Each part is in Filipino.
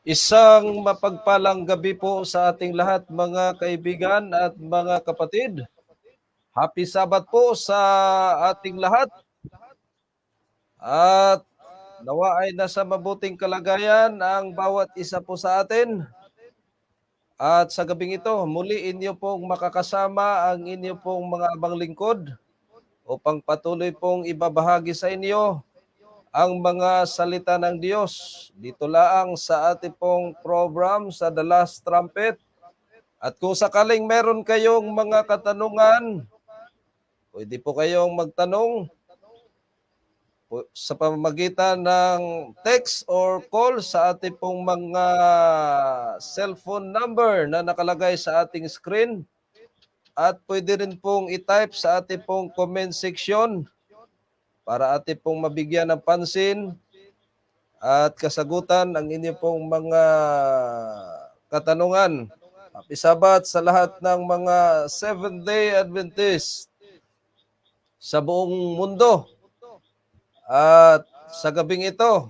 Isang mapagpalang gabi po sa ating lahat mga kaibigan at mga kapatid. Happy Sabat po sa ating lahat at nawa ay nasa mabuting kalagayan ang bawat isa po sa atin. At sa gabing ito, muli inyo pong makakasama ang inyo pong mga abang lingkod upang patuloy pong ibabahagi sa inyo ang mga salita ng Diyos. Dito lang sa ating pong program sa The Last Trumpet. At kung sakaling meron kayong mga katanungan, pwede po kayong magtanong sa pamamagitan ng text or call sa ating pong mga cellphone number na nakalagay sa ating screen. At pwede rin pong i-type sa ating pong comment section para ating pong mabigyan ng pansin at kasagutan ang inyo pong mga katanungan. Happy Sabat sa lahat ng mga Seventh-day Adventist sa buong mundo. At sa gabing ito,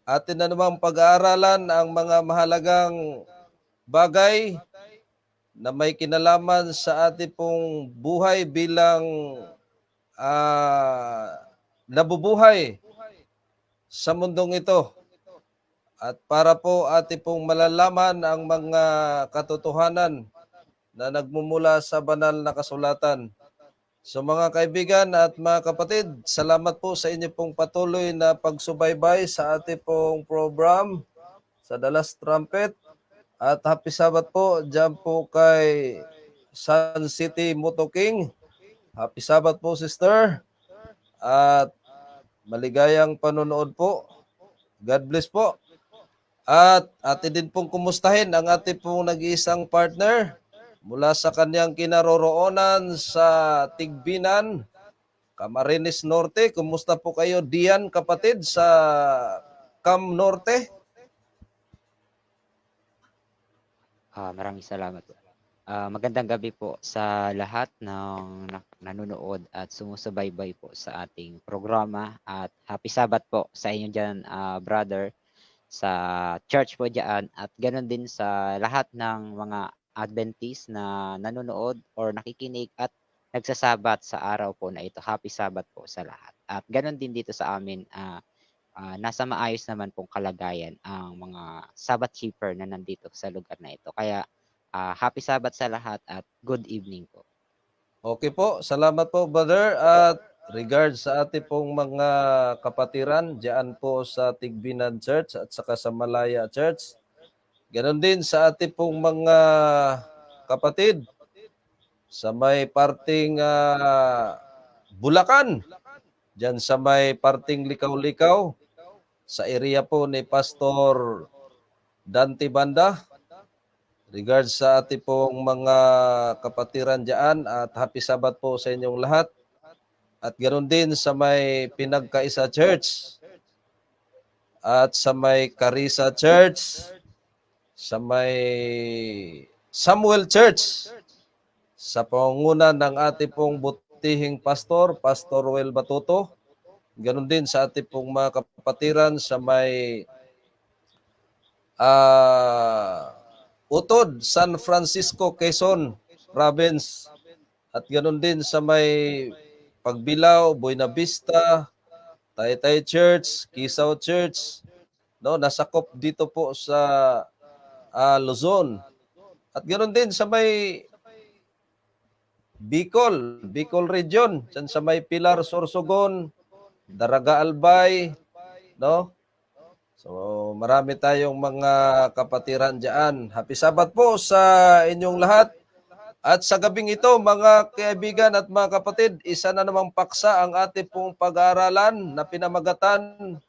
atin na namang pag-aaralan ang mga mahalagang bagay na may kinalaman sa ating pong buhay bilang nabubuhay sa mundong ito. At para po ating pong malalaman ang mga katotohanan na nagmumula sa banal na kasulatan. So mga kaibigan at mga kapatid, salamat po sa inyo pong patuloy na pagsubaybay sa ating pong program sa The Last Trumpet. At happy Sabat po dyan po kay Sun City Moto King. Happy Sabat po, sister. At maligayang panonood po. God bless po. At atin din pong kumustahin ang ating pong nag-iisang partner mula sa kanyang kinaroroonan sa Tigbinan, Camarines Norte. Kumusta po kayo, Dian, kapatid, sa Cam Norte? Maraming salamat po. Magandang gabi po sa lahat ng nanonood at sumusubaybay po sa ating programa at happy Sabat po sa inyo dyan, brother, sa church po dyan at ganoon din sa lahat ng mga Adventist na nanonood or nakikinig at nagsasabat sa araw po na ito. Happy Sabat po sa lahat. At ganoon din dito sa amin, nasa maayos naman pong kalagayan ang mga Sabbath keeper na nandito sa lugar na ito. Kaya happy Sabbath sa lahat at good evening po. Okay po, salamat po, brother. At regards sa ating pong mga kapatiran diyan po sa Tigbinan Church at saka sa Malaya Church. Ganon din sa ating pong mga kapatid sa may parting Bulacan, diyan sa may parting Likaw-Likaw, sa area po ni Pastor Dante Banda. Regards sa ating pong mga kapatiran diyan at happy Sabat po sa inyong lahat. At ganoon din sa may Pinagkaisa Church at sa may Carissa Church, sa may Samuel Church, sa pangunan ng ating pong butihing pastor, Pastor Wel Batuto. Ganoon din sa ating pong mga kapatiran sa may Utod, San Francisco, Quezon Province. At ganoon din sa may Pagbilao, Buena Vista, Taytay Church, Kisaw Church, no, nasakop dito po sa Luzon. At ganoon din sa may Bicol region, dyan sa may Pilar, Sorsogon, Daraga Albay, no? So, marami tayong mga kapatiran diyan. Happy Sabat po sa inyong lahat. At sa gabing ito, mga kaibigan at mga kapatid, isa na namang paksa ang ating pong pag-aaralan na pinamagatan,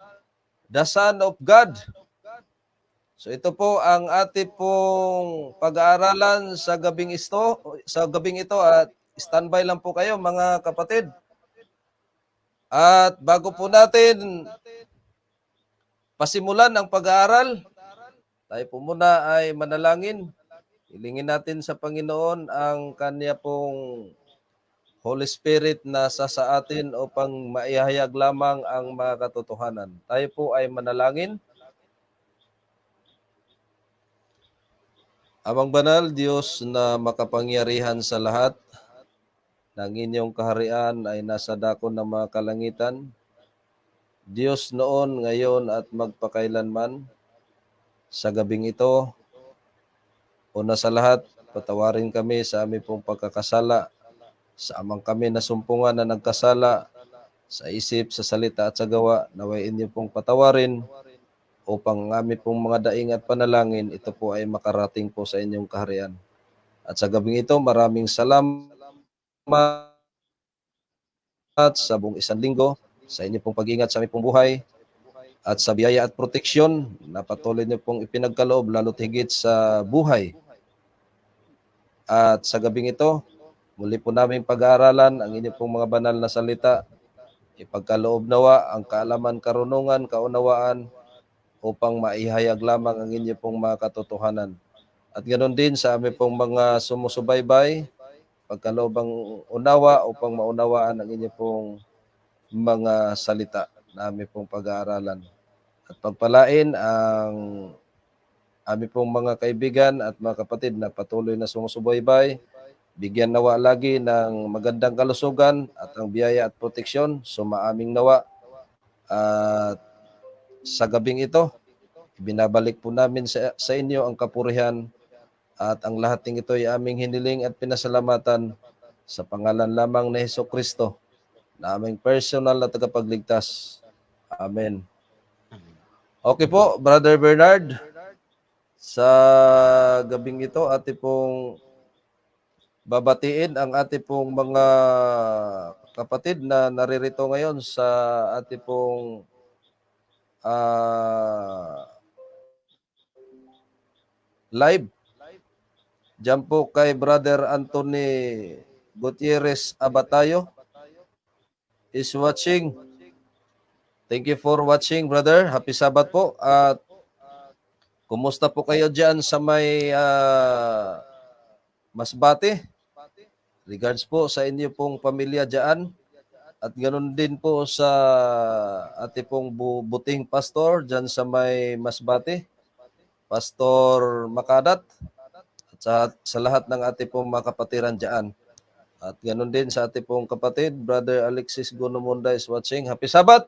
The Son of God. So ito po ang ating pong pag-aaralan sa gabing ito at standby lang po kayo mga kapatid. At bago po natin pasimulan ang pag-aaral, Tayo po muna ay manalangin. Hilingin natin sa Panginoon ang kanya pong Holy Spirit na sa atin upang maihayag lamang ang mga katotohanan. Tayo po ay manalangin. Amang banal, Diyos na makapangyarihan sa lahat, ng inyong kaharian ay nasa dakon ng mga kalangitan. Diyos noon, ngayon at magpakailanman, sa gabing ito, una sa lahat, patawarin kami sa aming pong pagkakasala, sa amang kami nasumpungan na nagkasala, sa isip, sa salita at sa gawa, naway inyo pong patawarin, upang ang aming pong mga daing at panalangin, ito po ay makarating po sa inyong kaharian. At sa gabing ito, maraming salamat sa buong isang linggo, sa inyo pong pag-ingat sa aming pong buhay, at sa biyaya at proteksyon na patuloy niyo pong ipinagkaloob, lalo't higit sa buhay. At sa gabing ito, muli po namin pag-aaralan ang inyong pong mga banal na salita, ipagkaloob nawa ang kaalaman, karunungan, kaunawaan, upang maihayag lamang ang inyong pong mga katotohanan. At ganoon din sa aming pong mga sumusubaybay, pagkaloob ang unawa upang maunawaan ang inyong pong mga salita na aming pong pag-aaralan. At pagpalain ang aming pong mga kaibigan at mga kapatid na patuloy na sumusubaybay, bigyan nawa lagi ng magandang kalusugan at ang biyaya at proteksyon, sumaaming nawa. At sa gabing ito, ibinabalik po namin sa inyo ang kapurihan at ang lahat ng ito ay aming hiniling at pinasalamatan sa pangalan lamang ni Hesukristo, na aming personal na tagapagligtas. Amen. Amen. Okay po, Brother Bernard, sa gabing ito, ate pong babatiin ang ate pong mga kapatid na naririto ngayon sa ate pong live. Diyan po kay Brother Anthony Gutierrez Abatayo is watching. Thank you for watching, brother. Happy Sabat po. At kumusta po kayo dyan sa may Masbate? Regards po sa inyo pong pamilya dyan. At ganoon din po sa ate pong buting pastor dyan sa may Masbate, Pastor Makadat, at sa lahat ng ate pong mga kapatiran dyan. At ganoon din sa ate pong kapatid, Brother Alexis Gonomunda is watching. Happy Sabat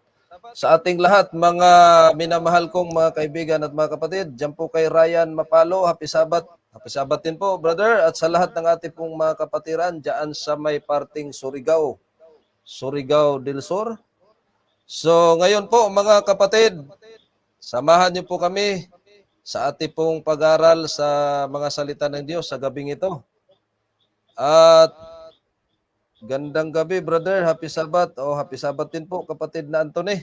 sa ating lahat, mga minamahal kong mga kaibigan at mga kapatid. Diyan po kay Ryan Mapalo, Happy Sabat. Happy Sabat din po, brother. At sa lahat ng ating pong mga kapatiran dyan sa may parting Surigao, Surigao del Sur. So ngayon po mga kapatid, samahan niyo po kami sa ating pong pag-aral sa mga salita ng Diyos sa gabing ito. At gandang gabi, brother. Happy Sabat. Happy Sabat din po, kapatid na Anthony.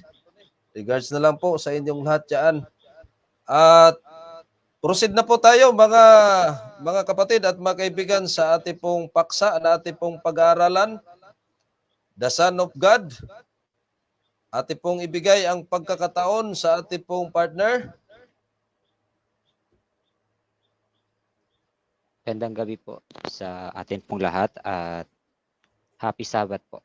Regards na lang po sa inyong lahat dyan. At proceed na po tayo mga kapatid at mga kaibigan sa ating pong paksa na ating pong pag-aaralan, The Son of God. Ating pong ibigay ang pagkakataon sa ating pong partner. Gandang gabi po sa atin pong lahat at happy Sabat po.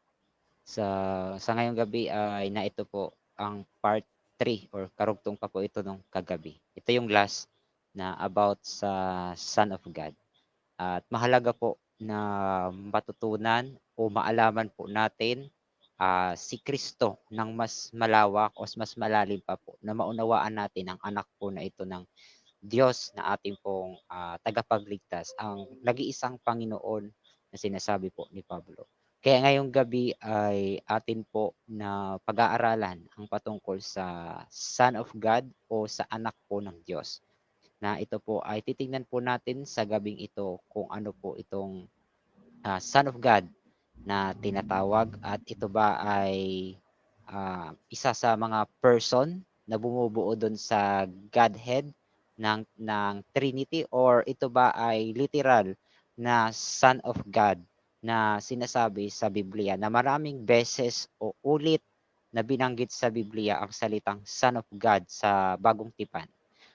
Sa ngayong gabi ay na ito po ang part 3 or karugtong pa po ito nung kagabi. Ito yung last na about sa Son of God. At mahalaga po na matutunan o maalaman po natin si Kristo ng mas malawak o mas malalim pa po, na maunawaan natin ang anak po na ito ng Diyos na ating pong tagapagligtas, ang nag-iisang Panginoon na sinasabi po ni Pablo. Kaya ngayong gabi ay atin po na pag-aaralan ang patungkol sa Son of God o sa anak po ng Diyos. Na ito po ay titingnan po natin sa gabing ito kung ano po itong Son of God na tinatawag, at ito ba ay isa sa mga person na bumubuo doon sa Godhead ng Trinity, or ito ba ay literal na Son of God na sinasabi sa Biblia, na maraming beses o ulit na binanggit sa Biblia ang salitang Son of God sa Bagong Tipan.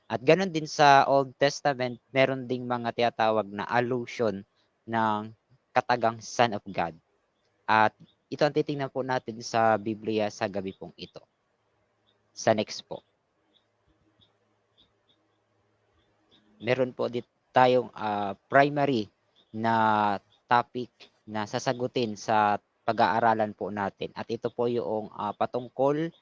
At ganoon din sa Old Testament, meron ding mga tinatawag na allusion ng katagang Son of God. At ito ang titingnan po natin sa Biblia sa gabi pong ito. Sa next po. Meron po dito tayong primary na topic na sasagutin sa pag-aaralan po natin. At ito po yung patungkol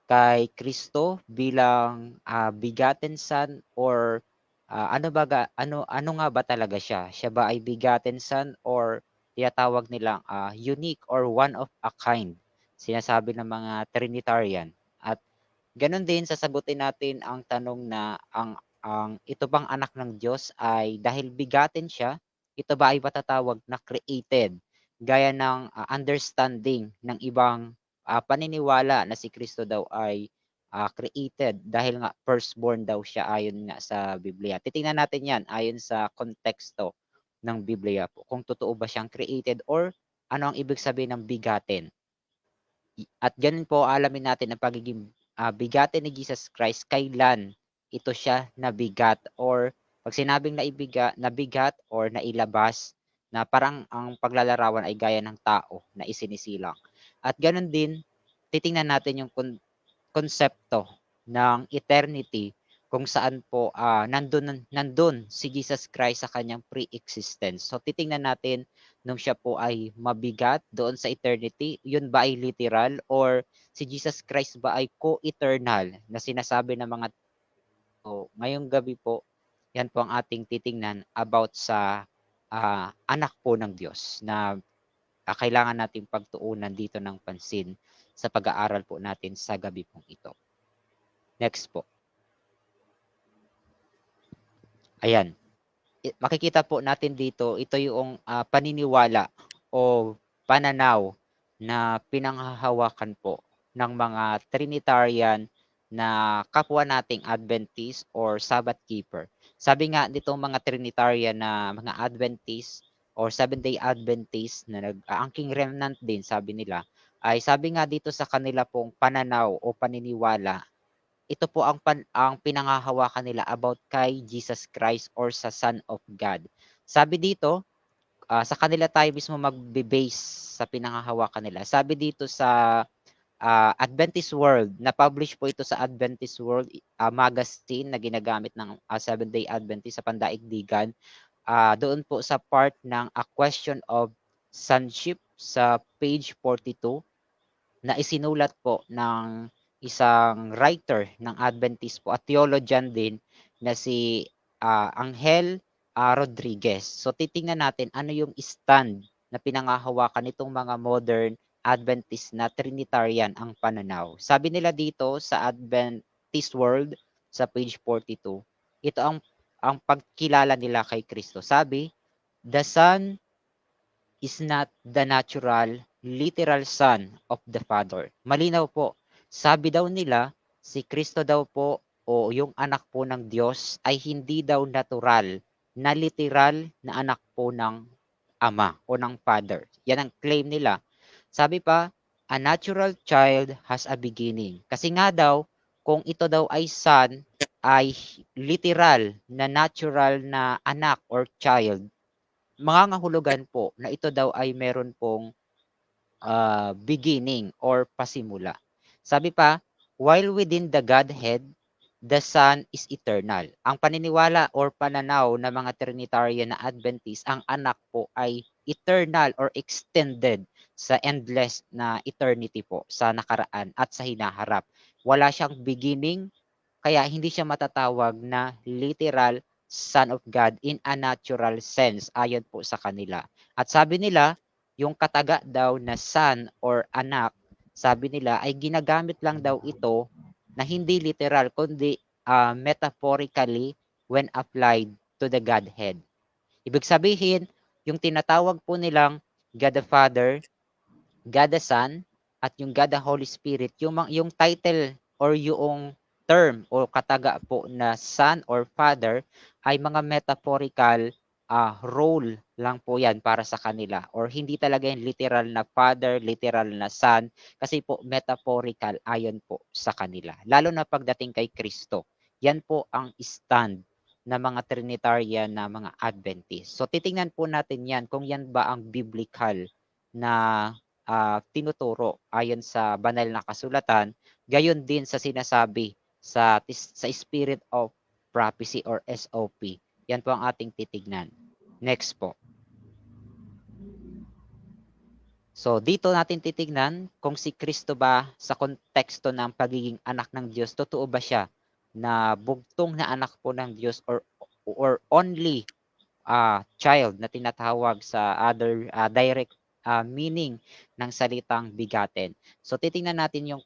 kay Kristo bilang begotten son or ano nga ba talaga siya? Siya ba ay begotten son or tinatawag nilang unique or one of a kind? Sinasabi ng mga Trinitarian. At ganun din sasagutin natin ang tanong na ang ito bang anak ng Diyos ay dahil begotten siya, ito ba ay matatawag na created? Gaya ng understanding ng ibang paniniwala na si Kristo daw ay created dahil nga firstborn daw siya ayon nga sa Biblia. Titingnan natin 'yan ayon sa konteksto ng Biblia po. Kung totoo ba siyang created or ano ang ibig sabihin ng begotten. At ganun po alamin natin ang pagiging bigatin ni Jesus Christ, kailan ito siya nabigat or pag sinabing nabigat or nailabas na parang ang paglalarawan ay gaya ng tao na isinisilang. At ganun din, titingnan natin yung konsepto ng eternity kung saan po nandun si Jesus Christ sa kanyang pre-existence. So titingnan natin nung siya po ay mabigat doon sa eternity, yun ba ay literal or si Jesus Christ ba ay co-eternal na sinasabi ng mga tao. Ngayong gabi po, yan po ang ating titingnan about sa anak po ng Diyos na kailangan nating pagtuunan dito ng pansin sa pag-aaral po natin sa gabi pong ito. Next po. Ayan. Makikita po natin dito, ito yung paniniwala o pananaw na pinanghahawakan po ng mga Trinitarian na kapwa nating Adventist or Sabbath keeper. Sabi nga nitong mga Trinitarian na mga Adventist or Seventh-day Adventist na angking remnant din, sabi nila, ay sabi nga dito sa kanila pong pananaw o paniniwala, ito po ang pinanghahawakan nila about kay Jesus Christ or sa Son of God. Sabi dito, sa kanila tayo mismo magbe-base sa pinanghahawakan nila. Sabi dito sa Adventist World, na-publish po ito sa Adventist World magazine na ginagamit ng Seventh-day Adventist sa pandaigdigan. Doon po sa part ng A Question of Sonship sa page 42 na isinulat po ng isang writer ng Adventist po at theologian din na si Angel Rodriguez. So titingnan natin ano yung stand na pinangahawakan nitong mga modern Adventist na Trinitarian ang pananaw. Sabi nila dito sa Adventist World sa page 42, ito ang pagkilala nila kay Kristo. Sabi, the Son is not the natural, literal son of the Father. Malinaw po. Sabi daw nila, si Kristo daw po o yung anak po ng Diyos ay hindi daw natural na literal na anak po ng Ama o ng Father. Yan ang claim nila. Sabi pa, a natural child has a beginning. Kasi nga daw, kung ito daw ay son, ay literal na natural na anak or child, mangangahulugan po na ito daw ay meron pong beginning or pasimula. Sabi pa, while within the Godhead, the Son is eternal. Ang paniniwala or pananaw ng mga Trinitarian na Adventist, ang anak po ay eternal or extended sa endless na eternity po sa nakaraan at sa hinaharap. Wala siyang beginning, kaya hindi siya matatawag na literal Son of God in a natural sense ayon po sa kanila. At sabi nila, yung kataga daw na son or anak, sabi nila ay ginagamit lang daw ito na hindi literal kundi metaphorically when applied to the Godhead. Ibig sabihin, yung tinatawag po nilang God the Father, God the Son, at yung God the Holy Spirit, yung title or yung term o kataga po na Son or Father ay mga metaphorical role lang po yan para sa kanila or hindi talaga yung literal na Father, literal na Son kasi po metaphorical ayon po sa kanila. Lalo na pagdating kay Kristo. Yan po ang stand ng mga Trinitarian na mga Adventist. So titingnan po natin yan kung yan ba ang biblical na tinuturo ayon sa banal na kasulatan, gayon din sa sinasabi sa Spirit of Prophecy or SOP. Yan po ang ating titignan. Next po. So dito natin titignan kung si Kristo ba sa konteksto ng pagiging anak ng Diyos, totoo ba siya na bugtong na anak po ng Diyos or only child na tinatawag sa other direct meaning ng salitang bigaten. So titingnan natin yung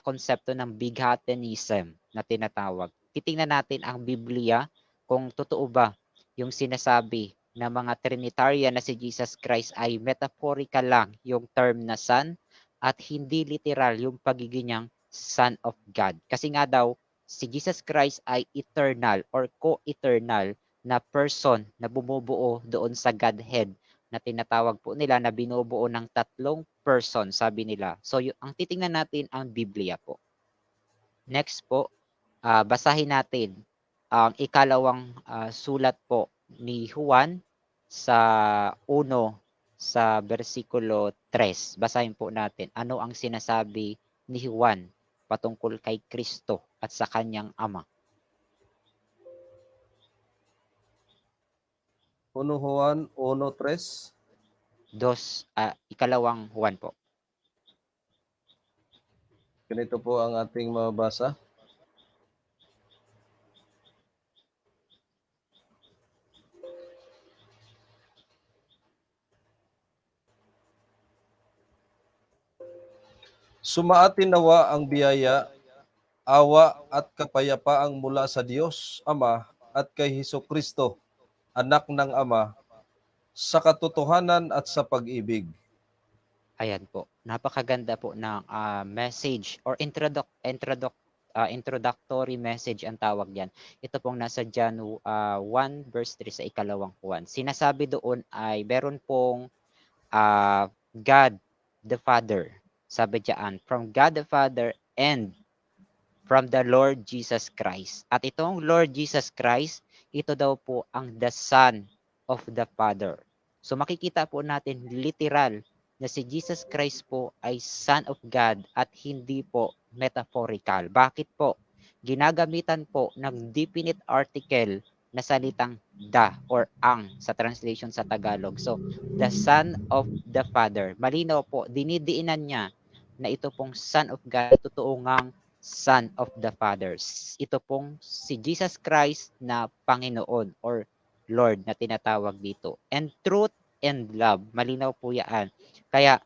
konsepto ng bigatenism na tinatawag. Titingnan natin ang Biblia kung totoo ba yung sinasabi na mga Trinitarian na si Jesus Christ ay metaphorical lang yung term na son at hindi literal yung pagiging niyang Son of God. Kasi nga daw, si Jesus Christ ay eternal or co-eternal na person na bumubuo doon sa Godhead na tinatawag po nila na binubuo ng tatlong person, sabi nila. So, ang titingnan natin ang Biblia po. Next po, basahin natin ang ikalawang sulat po ni Juan sa 1 sa versikulo 3. Basahin po natin ano ang sinasabi ni Juan patungkol kay Kristo at sa kanyang Ama. 1 Juan 1:3. Ikalawang Juan po. Ganito po ang ating mababasa. Sumaatin nawa ang biyaya, awa at kapayapaang mula sa Diyos Ama at kay Hesukristo, anak ng Ama, sa katotohanan at sa pag-ibig. Ayan po. Napakaganda po ng message or introductory message ang tawag diyan. Ito pong nasa John 1 verse 3 sa ikalawang Juan. Sinasabi doon ay meron pong God the Father. Sabi diyan, from God the Father and from the Lord Jesus Christ. At itong Lord Jesus Christ, ito daw po ang the Son of the Father. So makikita po natin literal na si Jesus Christ po ay Son of God at hindi po metaphorical. Bakit po? Ginagamitan po ng definite article na salitang the or ang sa translation sa Tagalog. So, the Son of the Father. Malinaw po, dinidiinan niya na ito pong Son of God, totoo ngang Son of the Father. Ito pong si Jesus Christ na Panginoon or Lord na tinatawag dito. And truth and love, malinaw po yan. Kaya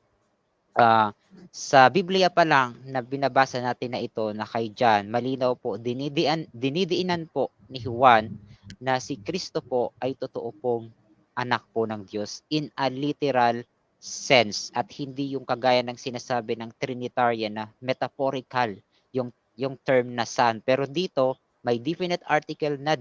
sa Biblia pa lang na binabasa natin na ito na kay John, malinaw po, dinidiinan po ni Juan na si Kristo po ay totoo pong anak po ng Diyos in a literal sense at hindi yung kagaya ng sinasabi ng Trinitarian na metaphorical yung term na son. Pero dito, may definite article na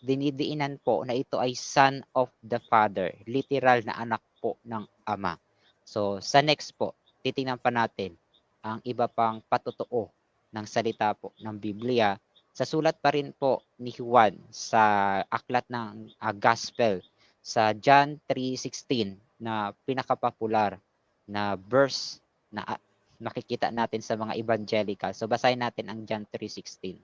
dinidiinan po na ito ay Son of the Father, literal na anak po ng Ama. So, sa next po, titingnan pa natin ang iba pang patotoo ng salita po ng Biblia sa sulat pa rin po ni Juan sa aklat ng Gospel sa John 3:16 na pinakapopular na verse na nakikita natin sa mga evangelical. So basahin natin ang John 3:16.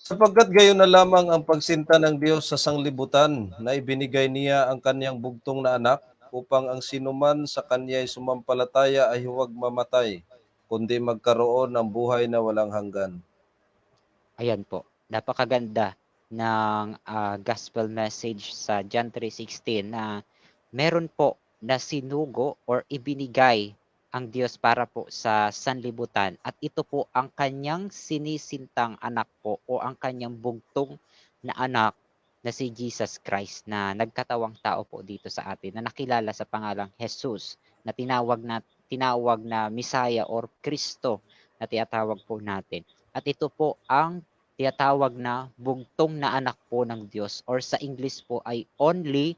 Sapagkat gayon na lamang ang pagsinta ng Diyos sa sanglibutan na ibinigay niya ang kanyang bugtong na anak upang ang sinuman sa kanya ay sumampalataya ay huwag mamatay, kundi magkaroon ng buhay na walang hanggan. Ayan po, napakaganda ng gospel message sa John 3:16 na meron po na sinugo or ibinigay ang Diyos para po sa sanlibutan at ito po ang kanyang sinisintang anak po o ang kanyang bugtong na anak na si Jesus Christ na nagkatawang tao po dito sa atin na nakilala sa pangalang Jesus na tinawag na Messiah or Kristo na tinatawag po natin. At ito po ang tinatawag na bugtong na anak po ng Diyos or sa English po ay only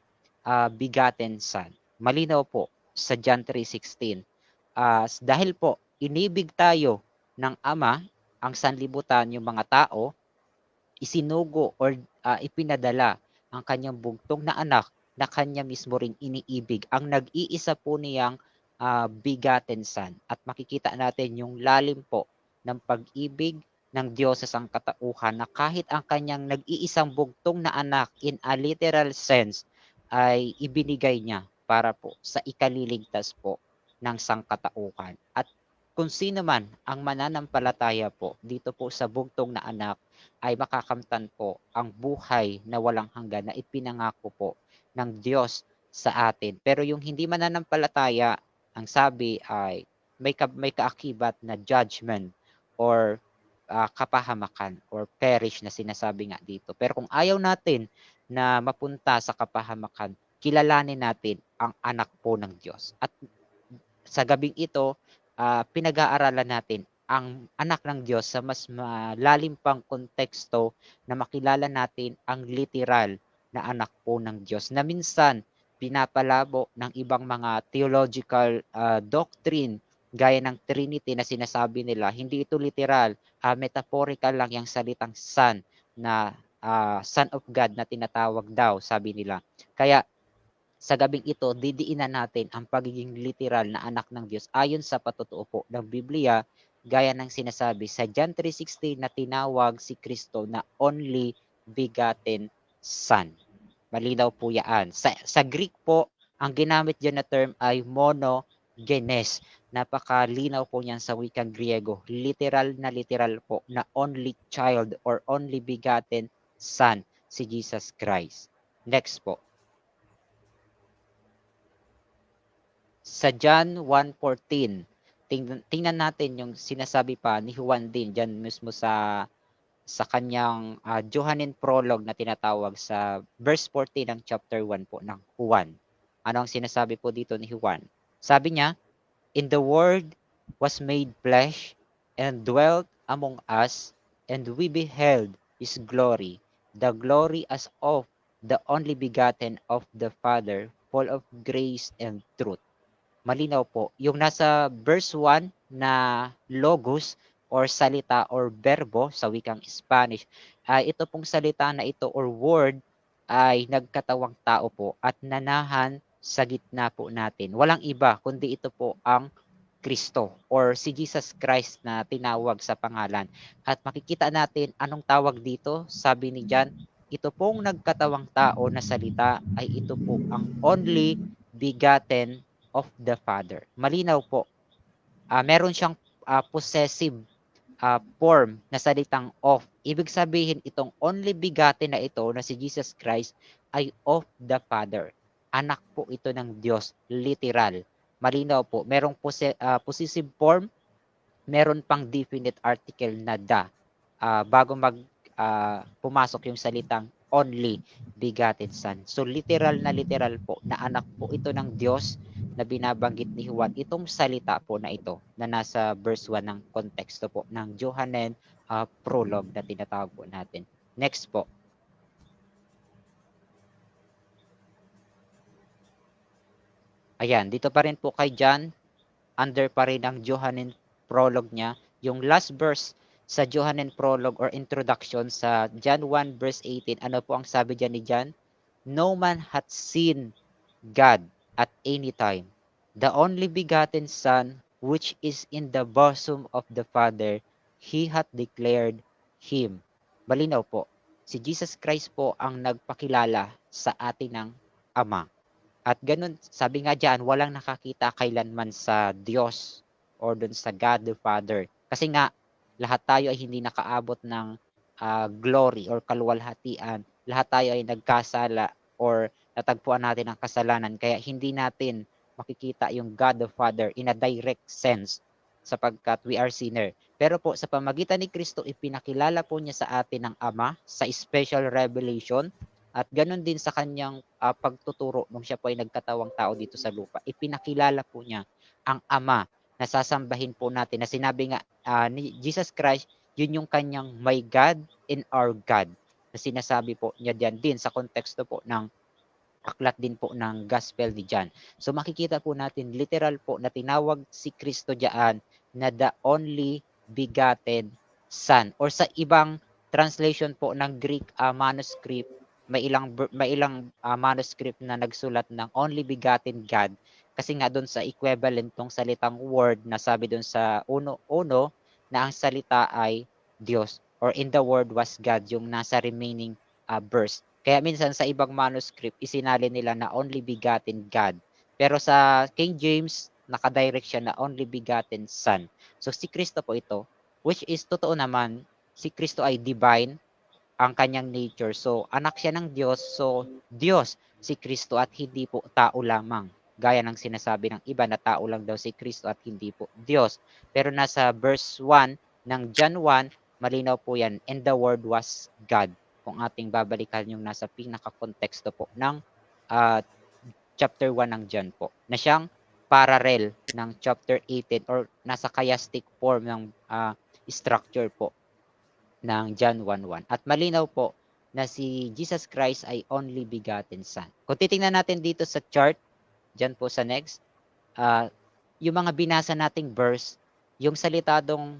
begotten Son. Malinaw po sa John 3:16. Dahil po inibig tayo ng Ama, ang sanlibutan, yung mga tao, isinugo or ipinadala ang kanyang bugtong na anak na kanya mismo ring iniibig, ang nag-iisa po niyang begotten Son. At makikita natin yung lalim po ng pag-ibig ng Diyos sa sangkatauhan, na kahit ang kanyang nag-iisang bugtong na anak in a literal sense ay ibinigay niya para po sa ikaliligtas po ng sangkatauhan. At kung sino man ang mananampalataya po dito po sa bugtong na anak ay makakamtan po ang buhay na walang hanggan na ipinangako po ng Diyos sa atin. Pero yung hindi mananampalataya, ang sabi ay may kaakibat na judgment or kapahamakan or perish na sinasabi nga dito. Pero kung ayaw natin na mapunta sa kapahamakan, kilalanin natin ang anak po ng Diyos. At sa gabing ito, pinag-aaralan natin ang anak ng Diyos sa mas malalim pang konteksto, na makilala natin ang literal na anak po ng Diyos, na minsan pinapalabo ng ibang mga theological doctrine gaya ng Trinity, na sinasabi nila hindi ito literal, metaphorical lang yung salitang Son, na Son of God na tinatawag daw, sabi nila. Kaya sa gabing ito, didiinan natin ang pagiging literal na anak ng Diyos ayon sa patutuo po ng Biblia, gaya ng sinasabi sa John 3:16 na tinawag si Kristo na only begotten Son. Malinaw po yan. Sa Greek po, ang ginamit dyan na term ay monogenes. Napakalinaw po niyan sa wikang Griego. Literal po na only child or only begotten Son, si Jesus Christ. Next po. Sa John 1:14, tingnan natin yung sinasabi pa ni Juan din diyan mismo sa kanyang Johannine prologue na tinatawag, sa verse 14 ng chapter 1 po ng Juan. Ano ang sinasabi po dito ni Juan? Sabi niya, "In the Word was made flesh and dwelt among us, and we beheld His glory, the glory as of the only begotten of the Father, full of grace and truth." Malinaw po. Yung nasa verse 1 na logos or salita or verbo sa wikang Spanish, ay ito pong salita na ito or word ay nagkatawang tao po at nanahan sa gitna po natin. Walang iba kundi ito po ang Kristo or si Jesus Christ na tinawag sa pangalan. At makikita natin anong tawag dito. Sabi ni John, ito pong nagkatawang tao na salita ay ito po ang only begotten of the Father. Malinaw po. Meron siyang possessive form na salitang of. Ibig sabihin, itong only begotten na ito na si Jesus Christ ay of the Father. Anak po ito ng Diyos, literal. Malinaw po. Merong possessive form, meron pang definite article na da. Bago pumasok yung salitang only begotten Son. So literal po na anak po ito ng Diyos na binabanggit ni Juan, itong salita po na ito na nasa verse 1 ng konteksto po ng Johannine prologue na tinatawag po natin. Next po. Ayan, dito pa rin po kay John, under pa rin ang Johannine prologue niya. Yung last verse sa Johannine prologue or introduction sa John 1 verse 18, ano po ang sabi diyan ni John? "No man hath seen God at any time. The only begotten Son, which is in the bosom of the Father, He hath declared Him." Malinaw po. Si Jesus Christ po ang nagpakilala sa atin ng Ama. At ganun, sabi nga diyan, walang nakakita kailanman sa Diyos or dun sa God the Father. Kasi nga, lahat tayo ay hindi nakaabot ng glory or kaluwalhatian. Lahat tayo ay nagkasala or natagpuan natin ang kasalanan. Kaya hindi natin makikita yung God the Father in a direct sense sapagkat we are sinner. Pero po sa pamagitan ni Kristo, ipinakilala po niya sa atin ng Ama sa special revelation. At ganun din sa kanyang pagtuturo nung siya po ay nagkatawang tao dito sa lupa. Ipinakilala po niya ang Ama na sasambahin po natin, na sinabi nga ni Jesus Christ, yun yung kanyang my God and our God, na sinasabi po niya diyan din sa konteksto po ng aklat din po ng Gospel ni John. So makikita po natin literal po na tinawag si Kristo diyan na the only begotten Son, or sa ibang translation po ng Greek manuscript, may ilang manuscript na nagsulat ng only begotten God, kasi nga doon sa equivalent tong salitang word na sabi doon sa uno na ang salita ay Diyos, or in the word was God, yung nasa remaining verse. Kaya minsan sa ibang manuscript isinalin nila na only begotten God. Pero sa King James nakadirect siya na only begotten Son. So si Kristo po ito, which is totoo naman, si Kristo ay divine ang kanyang nature. So anak siya ng Diyos. So Diyos si Kristo at hindi po tao lamang. Gaya ng sinasabi ng iba na tao lang daw si Kristo at hindi po Diyos. Pero nasa verse 1 ng John 1, malinaw po yan. And the word was God. Kung ating babalikan yung nasa pinaka-konteksto po ng uh, chapter 1 ng John po, na siyang parallel ng chapter 18 or nasa chiastic form ng structure po ng John 1:1. At malinaw po na si Jesus Christ ay only begotten Son. Kung titingnan natin dito sa chart, dyan po sa next, yung mga binasa nating verse, yung salitadong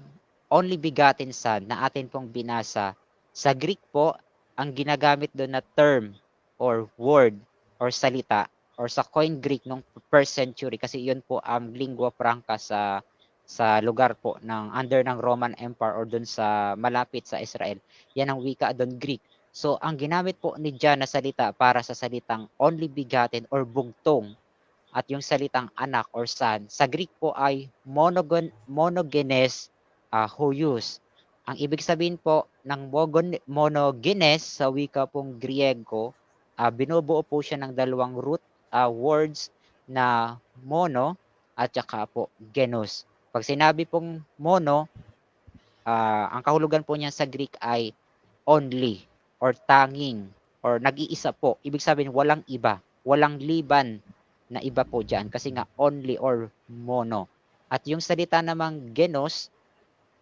only begotten Son na atin pong binasa, sa Greek po, ang ginagamit doon na term or word or salita or sa Koine Greek nung first century, kasi yun po ang lingua franca sa lugar po ng under ng Roman Empire or doon sa malapit sa Israel. Yan ang wika doon, Greek. So ang ginamit po ni John na salita para sa salitang only begotten or bugtong at yung salitang anak or son, sa Greek po ay monogenes huios. Ang ibig sabihin po ng monogenes sa wika pong Griego, binubuo po siya ng dalawang root words na mono at saka po genos. Pag sinabi pong mono, ang kahulugan po niya sa Greek ay only or tanging or nag-iisa po. Ibig sabihin walang iba, walang liban na iba po diyan kasi nga only or mono. At yung salita namang genos,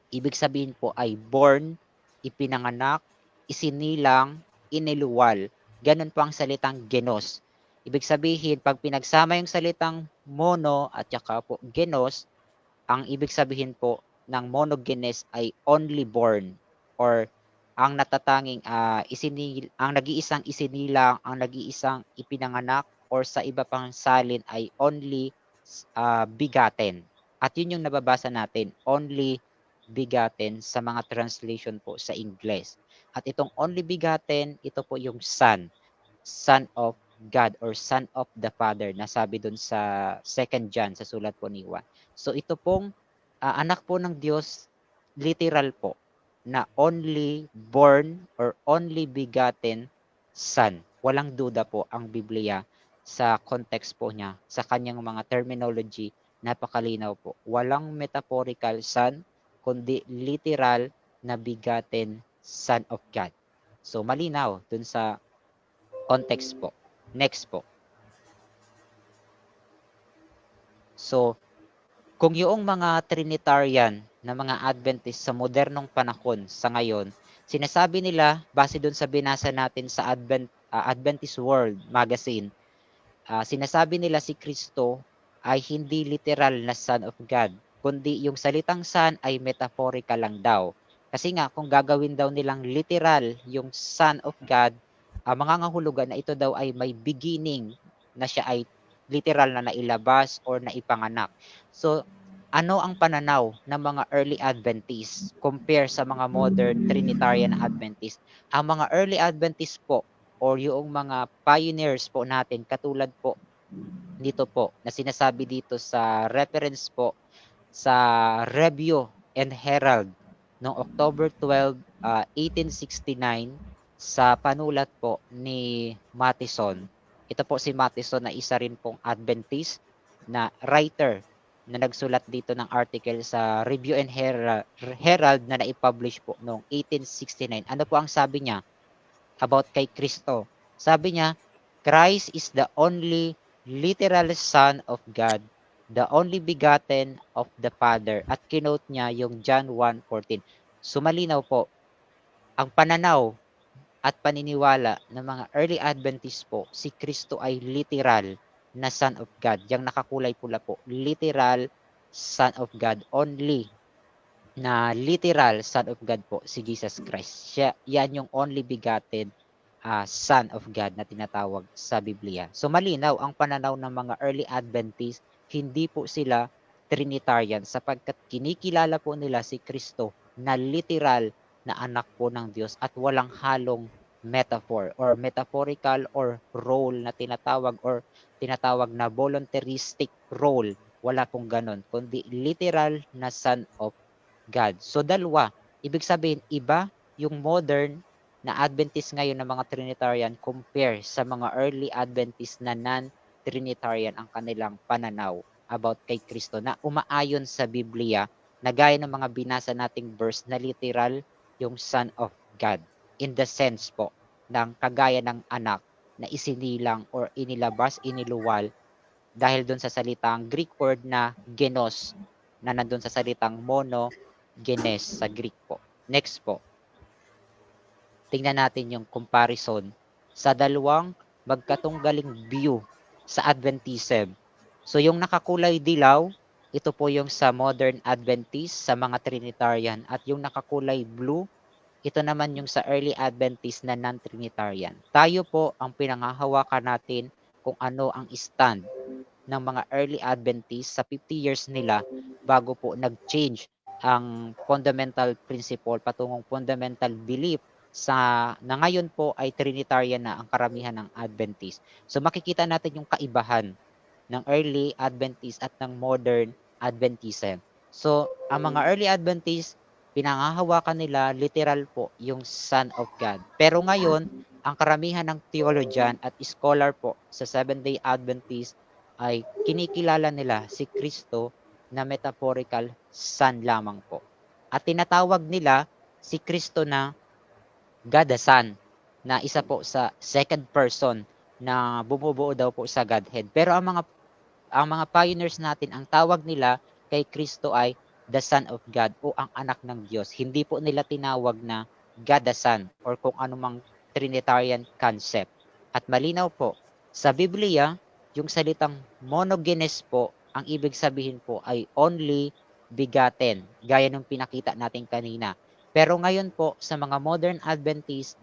ibig sabihin po ay born, ipinanganak, isinilang, iniluwal. Ganun po ang salitang genos. Ibig sabihin, pag pinagsama yung salitang mono at saka po genos, ang ibig sabihin po ng monogenes ay only born or ang natatanging ang nag-iisang isinilang, ang nag-iisang ipinanganak or sa iba pang salin ay only begotten. At yun yung nababasa natin, only begotten sa mga translation po sa Ingles. At itong only begotten, ito po yung Son, Son of God or Son of the Father na sabi dun sa 2 John sa sulat po ni Juan. So ito pong anak po ng Diyos, literal po, na only born or only begotten Son. Walang duda po ang Biblia sa context po niya, sa kanyang mga terminology, napakalinaw po. Walang metaphorical Son, kundi literal na begotten Son of God. So malinaw dun sa context po. Next po. So, kung yung mga Trinitarian na mga Adventist sa modernong panahon sa ngayon, sinasabi nila, base dun sa binasa natin sa Adventist World Magazine, sinasabi nila si Kristo ay hindi literal na Son of God, kundi yung salitang Son ay metaphorical lang daw. Kasi nga, kung gagawin daw nilang literal yung Son of God, mangangahulugan na ito daw ay may beginning, na siya ay literal na nailabas or naipanganak. So, ano ang pananaw ng mga early Adventists compare sa mga modern Trinitarian Adventists? Ang mga early Adventists po or yung mga pioneers po natin katulad po dito po na sinasabi dito sa reference po sa Review and Herald noong October 12, 1869 sa panulat po ni Matheson. Ito po si Matheson na isa rin pong Adventist na writer na nagsulat dito ng article sa Review and Herald na naipublish po noong 1869. Ano po ang sabi niya about kay Kristo? Sabi niya, Christ is the only literal Son of God, the only begotten of the Father. At kinote niya yung John 1:14. So malinaw po, ang pananaw at paniniwala ng mga early Adventists po, si Kristo ay literal na Son of God. Yang nakakulay pula po, literal Son of God only, na literal Son of God po, si Jesus Christ. Yan yung only begotten Son of God na tinatawag sa Biblia. So malinaw ang pananaw ng mga early Adventists, hindi po sila Trinitarian sapagkat kinikilala po nila si Kristo na literal na anak po ng Diyos at walang halong metaphor or metaphorical or role na tinatawag na voluntaristic role. Wala pong ganon, kundi literal na Son of God. So dalawa, ibig sabihin iba yung modern na Adventist ngayon ng mga Trinitarian compare sa mga early Adventist na non-Trinitarian ang kanilang pananaw about kay Kristo na umaayon sa Biblia na gaya ng mga binasa nating verse na literal yung Son of God in the sense po ng kagaya ng anak na isinilang or inilabas, iniluwal dahil doon sa salitang Greek word na genos na nandun sa salitang monogenes sa Greek po. Next po, tingnan natin yung comparison sa dalawang magkatunggaling view sa Adventism. So yung nakakulay dilaw, ito po yung sa modern Adventist, sa mga Trinitarian, at yung nakakulay blue, ito naman yung sa early Adventist na non-Trinitarian. Tayo po ang pinangahawakan natin kung ano ang stand ng mga early Adventists sa 50 years nila bago po nag-change ang fundamental principle patungong fundamental belief na ngayon po ay Trinitarian na ang karamihan ng Adventist. So makikita natin yung kaibahan ng early Adventist at ng modern Adventism. So ang mga early Adventist, pinangahawakan nila literal po yung Son of God. Pero ngayon, ang karamihan ng theologian at scholar po sa Seventh-day Adventist ay kinikilala nila si Kristo na metaphorical Son lamang po. At tinatawag nila si Kristo na God the Son, na isa po sa second person na bumubuo daw po sa Godhead. Pero ang mga pioneers natin, ang tawag nila kay Kristo ay the Son of God o ang anak ng Diyos. Hindi po nila tinawag na God the Son or kung anumang Trinitarian concept. At malinaw po, sa Biblia, yung salitang monogenes po, ang ibig sabihin po ay only begotten, gaya ng pinakita natin kanina. Pero ngayon po, sa mga modern Adventist,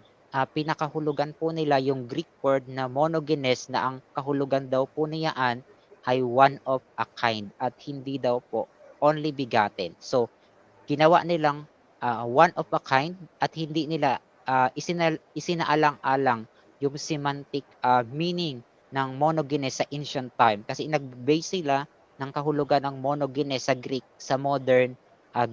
pinakahulugan po nila yung Greek word na monogenes na ang kahulugan daw po niyaan ay one of a kind at hindi daw po only begotten. So, ginawa nilang one of a kind at hindi nila isinaalang-alang yung semantic meaning ng monogenes sa ancient time kasi nag-base sila ng kahulugan ng monogenes sa Greek sa modern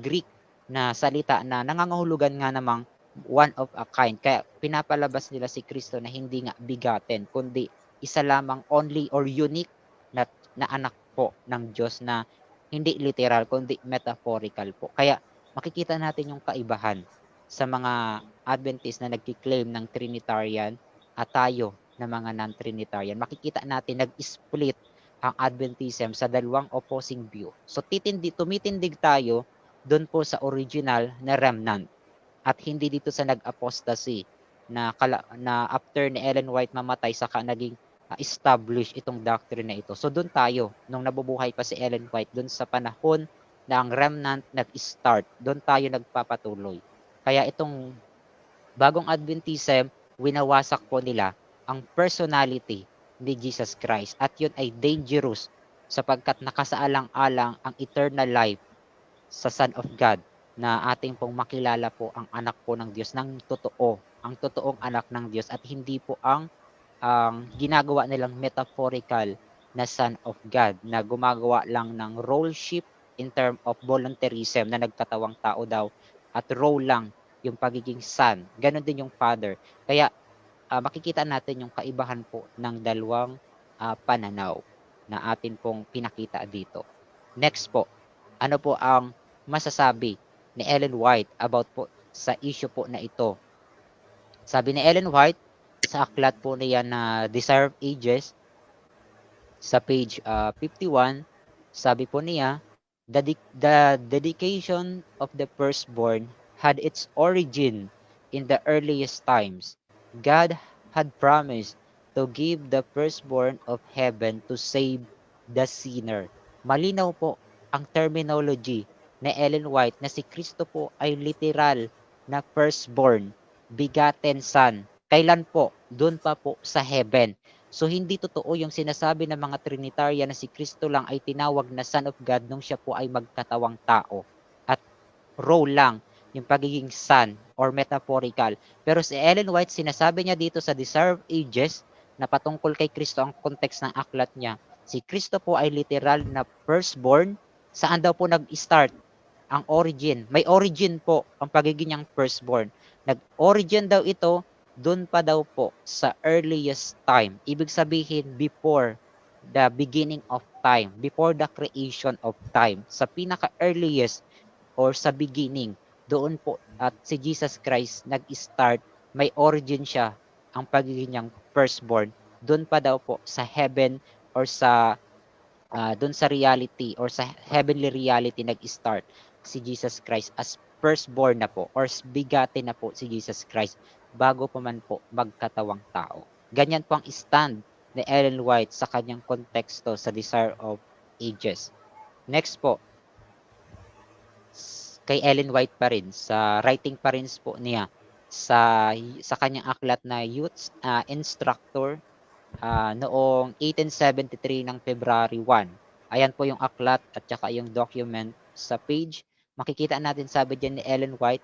Greek na salita na nangangahulugan nga namang one of a kind. Kaya pinapalabas nila si Kristo na hindi nga begotten kundi isa lamang only or unique na anak po ng Diyos na hindi literal kundi metaphorical po. Kaya makikita natin yung kaibahan sa mga Adventist na nagki-claim ng Trinitarian at tayo na mga non-Trinitarian. Makikita natin nag-split ang Adventism sa dalawang opposing view. So tumitindig tayo doon po sa original na remnant at hindi dito sa nag-apostasy na after ni Ellen White mamatay saka naging establish itong doctrine na ito. So doon tayo, nung nabubuhay pa si Ellen White, doon sa panahon na ang remnant nag-start, doon tayo nagpapatuloy. Kaya itong bagong Adventism, winawasak po nila ang personality ni Jesus Christ. At yun ay dangerous sapagkat nakasaalang-alang ang eternal life sa Son of God na ating pong makilala po ang anak po ng Diyos ng totoo, ang totoong anak ng Diyos at hindi po ang ginagawa nilang metaphorical na Son of God na gumagawa lang ng roleship in term of voluntarism na nagkatawang tao daw at role lang yung pagiging son. Ganon din yung father. Kaya makikita natin yung kaibahan po ng dalawang pananaw na atin pong pinakita dito. Next po, ano po ang masasabi ni Ellen White about po sa issue po na ito? Sabi ni Ellen White, sa aklat po niya na Desire of Ages, sa page 51, sabi po niya, the dedication of the firstborn had its origin in the earliest times. God had promised to give the firstborn of heaven to save the sinner. Malinaw po ang terminology ni Ellen White na si Kristo po ay literal na firstborn, begotten son. Kailan po? Doon pa po sa heaven. So hindi totoo yung sinasabi ng mga Trinitarian na si Kristo lang ay tinawag na Son of God nung siya po ay magkatawang tao. At role lang yung pagiging son or metaphorical. Pero si Ellen White, sinasabi niya dito sa Desire of Ages na patungkol kay Kristo ang context ng aklat niya. Si Kristo po ay literal na firstborn. Saan daw po nag-start ang origin? May origin po ang pagiging niyang firstborn. Nag-origin daw ito doon pa daw po sa earliest time. Ibig sabihin before the beginning of time, before the creation of time. Sa pinaka-earliest or sa beginning, doon po at si Jesus Christ nag-start, may origin siya, ang pagiging niyang firstborn. Doon pa daw po sa heaven or sa doon sa reality or sa heavenly reality nag-start si Jesus Christ as firstborn na po or bigati na po si Jesus Christ bago pa man po magkatawang tao. Ganyan po ang stand ni Ellen White sa kanyang konteksto sa Desire of Ages. Next po, kay Ellen White pa rin, sa writing pa rin po niya sa kanyang aklat na Youth Instructor noong 1873 ng February 1. Ayan po yung aklat at saka yung document sa page. Makikita natin sabi diyan ni Ellen White,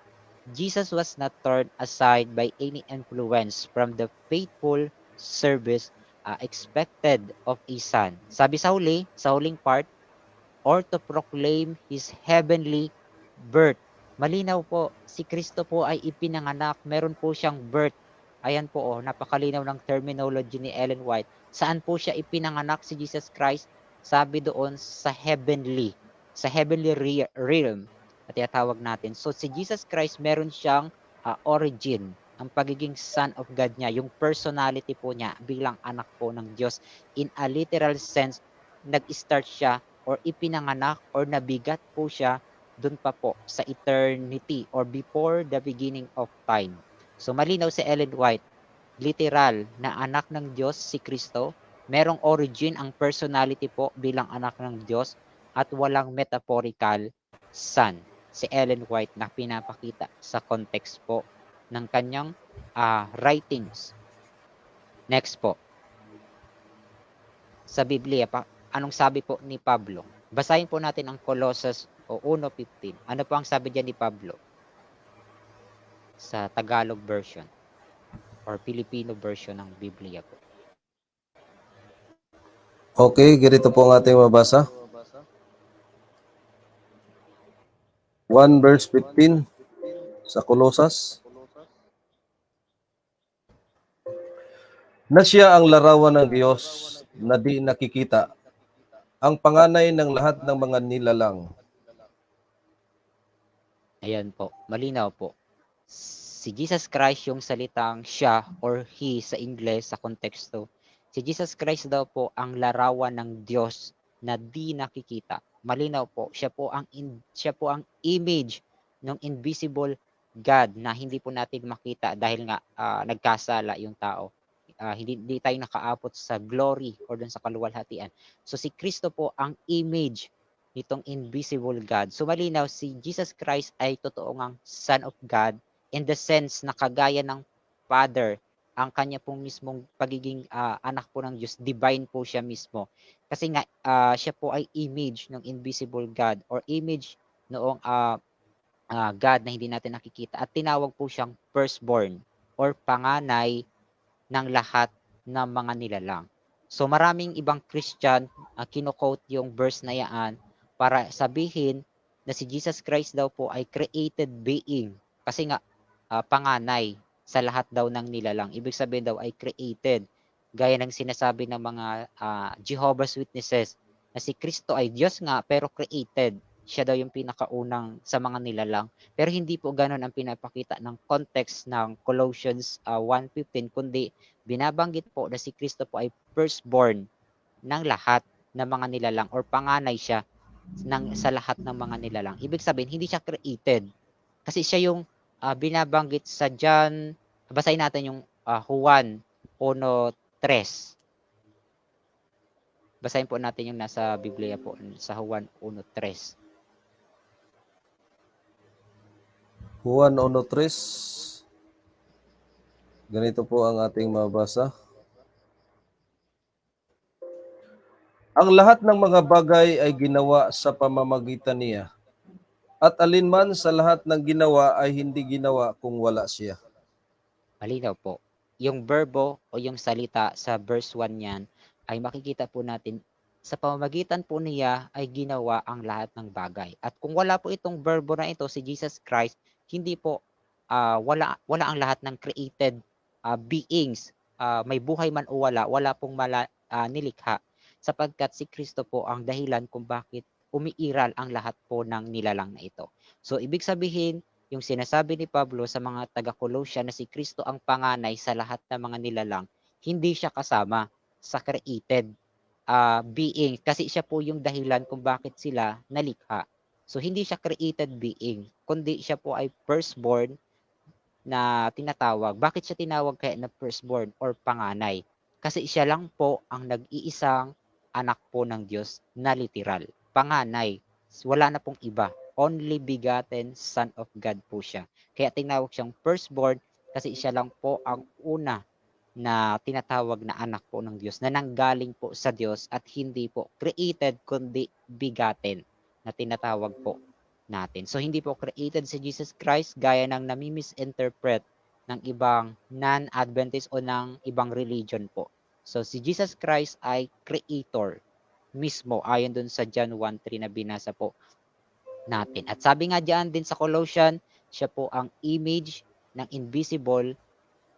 Jesus was not turned aside by any influence from the faithful service expected of a son. Sabi sa huling part, or to proclaim His heavenly birth. Malinaw po, si Kristo po ay ipinanganak, meron po siyang birth. Ayan po, napakalinaw ng terminology ni Ellen White. Saan po siya ipinanganak si Jesus Christ? Sabi doon sa heavenly realm at tinatawag natin. So si Jesus Christ meron siyang origin, ang pagiging Son of God niya, yung personality po niya bilang anak po ng Diyos. In a literal sense, nag-start siya or ipinanganak or nabigat po siya doon pa po sa eternity or before the beginning of time. So malinaw si Ellen White, literal na anak ng Diyos si Kristo, merong origin ang personality po bilang anak ng Diyos at walang metaphorical son. Si Ellen White na pinapakita sa context po ng kanyang writings. Next po. Sa Biblia, anong sabi po ni Pablo? Basahin po natin ang Colossus 1:15. Ano po ang sabi diyan ni Pablo? Sa Tagalog version or Filipino version ng Biblia po. Okay, ganito po ang ating mabasa. 1 verse 15 sa Colossus. Na siya ang larawan ng Diyos na di nakikita, ang panganay ng lahat ng mga nilalang. Ayan po, malinaw po. Si Jesus Christ yung salitang siya or he sa Ingles sa konteksto. Si Jesus Christ daw po ang larawan ng Diyos na di nakikita. Malinaw po, siya po ang image ng invisible God na hindi po natin makita dahil nga nagkasala yung tao. Hindi tayo nakaabot sa glory or dun sa kaluwalhatian. So si Kristo po ang image nitong invisible God. So malinaw, si Jesus Christ ay totoo ngang Son of God in the sense na kagaya ng Father, ang kanya pong mismong pagiging anak po ng Diyos, divine po siya mismo. Kasi nga, siya po ay image ng invisible God or image noong God na hindi natin nakikita. At tinawag po siyang firstborn or panganay ng lahat ng mga nilalang. So maraming ibang Christian kino-quote yung verse na yan para sabihin na si Jesus Christ daw po ay created being kasi nga panganay sa lahat daw ng nilalang. Ibig sabihin daw ay created. Gaya ng sinasabi ng mga Jehovah's Witnesses na si Kristo ay Diyos nga pero created. Siya daw yung pinakaunang sa mga nilalang. Pero hindi po ganun ang pinapakita ng context ng Colossians 1:15 kundi binabanggit po na si Kristo po ay firstborn ng lahat ng mga nilalang or panganay siya sa lahat ng mga nilalang. Ibig sabihin, hindi siya created. Kasi siya yung binabanggit sa John, basahin natin yung Juan 1:3. Basahin po natin yung nasa Biblia po sa Juan 1:3. Juan 1:3. Ganito po ang ating mabasa. Ang lahat ng mga bagay ay ginawa sa pamamagitan niya, at alinman sa lahat ng ginawa ay hindi ginawa kung wala siya. Malinaw po. Yung verbo o yung salita sa verse 1 niyan ay makikita po natin sa pamamagitan po niya ay ginawa ang lahat ng bagay. At kung wala po itong verbo na ito, si Jesus Christ, hindi po wala ang lahat ng created beings. May buhay man o wala pong nilikha. Sapagkat si Kristo po ang dahilan kung bakit umiiral ang lahat po ng nilalang na ito. So, ibig sabihin, yung sinasabi ni Pablo sa mga taga-Colossia na si Kristo ang panganay sa lahat ng mga nilalang, hindi siya kasama sa created being kasi siya po yung dahilan kung bakit sila nalikha. So hindi siya created being, kundi siya po ay firstborn na tinatawag. Bakit siya tinawag kaya na firstborn or panganay? Kasi siya lang po ang nag-iisang anak po ng Diyos na literal. Panganay. Wala na pong iba. Only begotten Son of God po siya. Kaya tinawag siyang firstborn kasi siya lang po ang una na tinatawag na anak po ng Diyos na nanggaling po sa Diyos at hindi po created kundi begotten na tinatawag po natin. So hindi po created si Jesus Christ gaya ng nami-misinterpret ng ibang non-Adventist o ng ibang religion po. So si Jesus Christ ay creator mismo ayon dun sa John 1:3 na binasa po natin. At sabi nga diyan din sa Colossian, siya po ang image ng invisible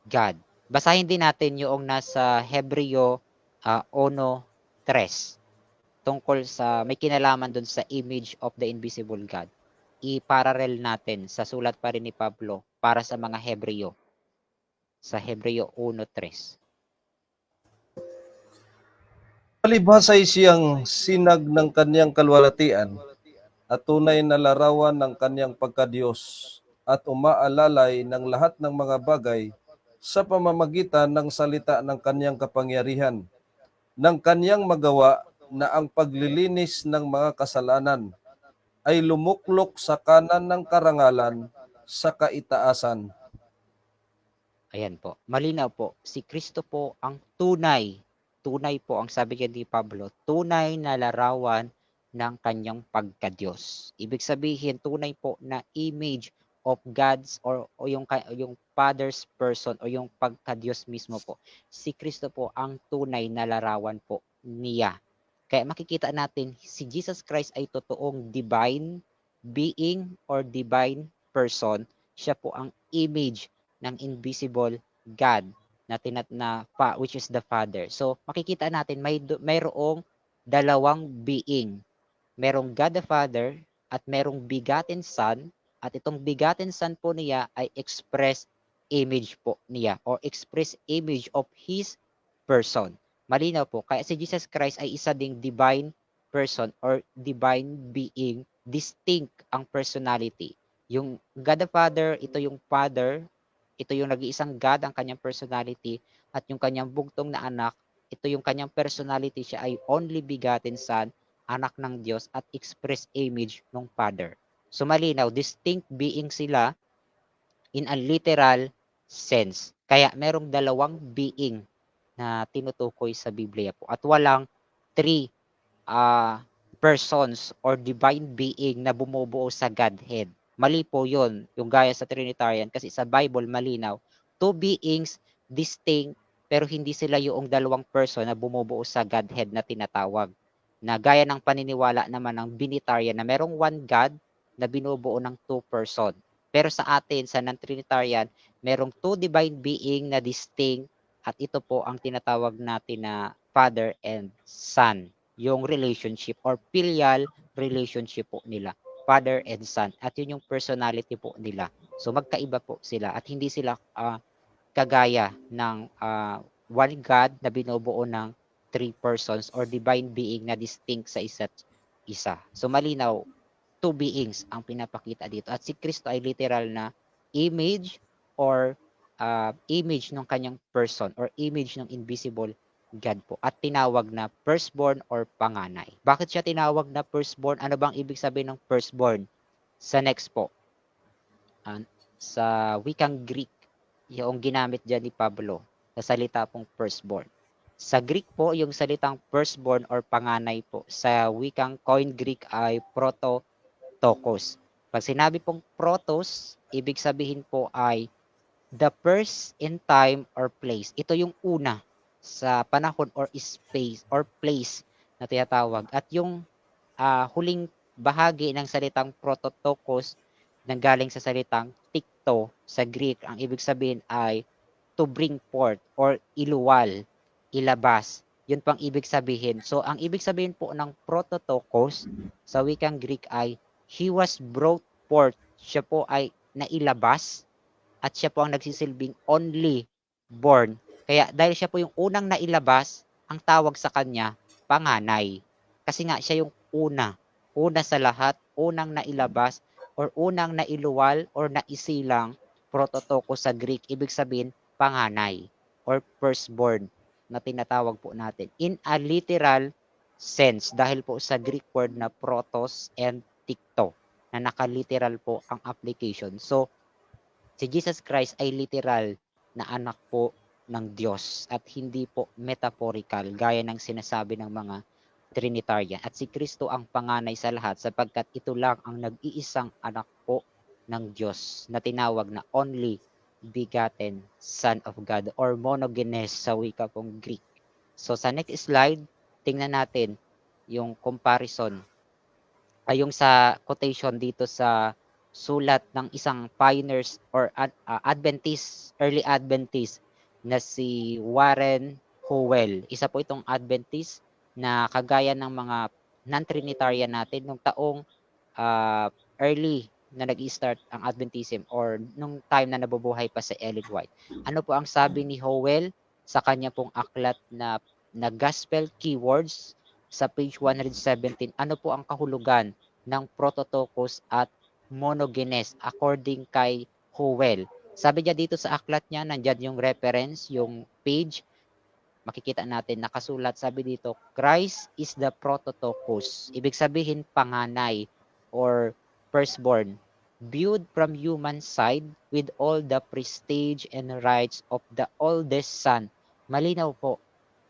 God. Basahin din natin yung nasa Hebreo 1:3 tungkol sa may kinalaman dun sa image of the invisible God. I-parallel natin sa sulat pa rin ni Pablo para sa mga Hebreo sa Hebreo 1:3. Palibhasay siyang sinag ng kanyang kalwalatian at tunay na larawan ng kanyang pagkadiyos at umaalalay ng lahat ng mga bagay sa pamamagitan ng salita ng kanyang kapangyarihan, ng kanyang magawa na ang paglilinis ng mga kasalanan ay lumuklok sa kanan ng karangalan sa kaitaasan. Ayan po. Malinaw po. Si Kristo po ang tunay. Tunay po ang sabi ni Pablo, tunay na larawan ng kanyang pagkadiyos. Ibig sabihin, tunay po na image of God's o yung Father's person o yung pagkadiyos mismo po. Si Kristo po ang tunay na larawan po niya. Kaya makikita natin, si Jesus Christ ay totoong divine being or divine person. Siya po ang image ng invisible God which is the Father. So makikita natin mayroong dalawang being. Merong God the Father at merong begotten Son at itong begotten Son po niya ay express image po niya or express image of His person. Malinaw po. Kaya si Jesus Christ ay isa ding divine person or divine being, distinct ang personality. Yung God the Father, ito yung Father, ito yung nag-iisang God ang kanyang personality at yung kanyang bugtong na anak, ito yung kanyang personality, siya ay only begotten Son, anak ng Diyos at express image ng Father. So malinaw, distinct being sila in a literal sense. Kaya merong dalawang being na tinutukoy sa Biblia po at walang three persons or divine being na bumubuo sa Godhead. Mali po yun, yung gaya sa Trinitarian, kasi sa Bible malinaw, two beings distinct, pero hindi sila yung dalawang person na bumubuo sa Godhead na tinatawag. Na gaya ng paniniwala naman ng Binitarian na merong one God na binubuo ng two person. Pero sa atin, sa non-Trinitarian, merong two divine being na distinct at ito po ang tinatawag natin na Father and Son, yung relationship or filial relationship po nila, Father and Son, at yun yung personality po nila. So magkaiba po sila at hindi sila kagaya ng one God na binubuo ng three persons or divine being na distinct sa isa't isa. So malinaw, two beings ang pinapakita dito. At si Kristo ay literal na image or image ng kanyang person or image ng invisible God po at tinawag na firstborn or panganay. Bakit siya tinawag na firstborn? Ano bang ibig sabihin ng firstborn? Sa next po, ah, sa wikang Greek, yung ginamit dyan ni Pablo sa salita pong firstborn. Sa Greek po, yung salitang firstborn or panganay po, sa wikang Koine Greek ay prototokos. Pag sinabi pong protos, ibig sabihin po ay the first in time or place. Ito yung una sa panahon or space or place na tinatawag. At yung huling bahagi ng salitang prototokos nanggaling sa salitang tikto sa Greek. Ang ibig sabihin ay to bring forth or iluwal, ilabas. Yun pang ibig sabihin. So, ang ibig sabihin po ng prototokos sa wikang Greek ay he was brought forth. Siya po ay nailabas at siya po ang nagsisilbing only born. Kaya dahil siya po yung unang nailabas, ang tawag sa kanya, panganay. Kasi nga siya yung una sa lahat, unang nailabas or unang nailuwal or naisilang prototoko sa Greek, ibig sabihin panganay or firstborn na tinatawag po natin in a literal sense dahil po sa Greek word na protos and tikto na nakaliteral po ang application. So, si Jesus Christ ay literal na anak po ng Diyos at hindi po metaphorical gaya ng sinasabi ng mga Trinitarian. At si Kristo ang panganay sa lahat sapagkat ito lang ang nag-iisang anak po ng Diyos na tinawag na only begotten Son of God or monogenes sa wika pong Greek. So sa next slide, tingnan natin yung comparison ay yung sa quotation dito sa sulat ng isang pioneers or Adventist, early Adventist na si Warren Howell. Isa po itong Adventist na kagaya ng mga non-Trinitarian natin nung taong early na nag-start ang Adventism or nung time na nabubuhay pa si Ellen White. Ano po ang sabi ni Howell sa kanya pong aklat na Gospel Keywords sa page 117? Ano po ang kahulugan ng prototokos at monogenes according kay Howell? Sabi niya dito sa aklat niya, nandyan yung reference, yung page, makikita natin nakasulat, sabi dito, Christ is the prototokos. Ibig sabihin panganay or firstborn, viewed from human side with all the prestige and rights of the oldest son. Malinaw po,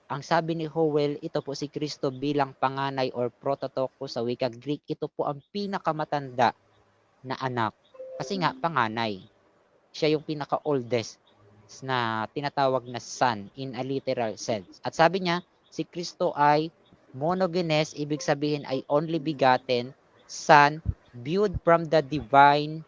ang sabi ni Howell, ito po si Kristo bilang panganay or prototokos sa wikang Greek, ito po ang pinakamatanda na anak. Kasi nga, panganay. Siya yung pinaka-oldest na tinatawag na son in a literal sense. At sabi niya, si Kristo ay monogenes, ibig sabihin ay only begotten, son, viewed from the divine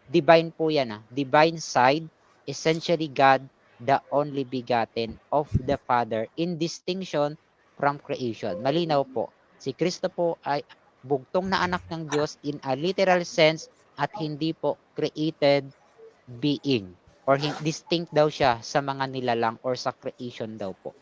po yan divine side, essentially God, the only begotten of the Father in distinction from creation. Malinaw po, si Kristo po ay bugtong na anak ng Diyos in a literal sense at hindi po created being or distinct daw siya sa mga nilalang or sa creation daw po.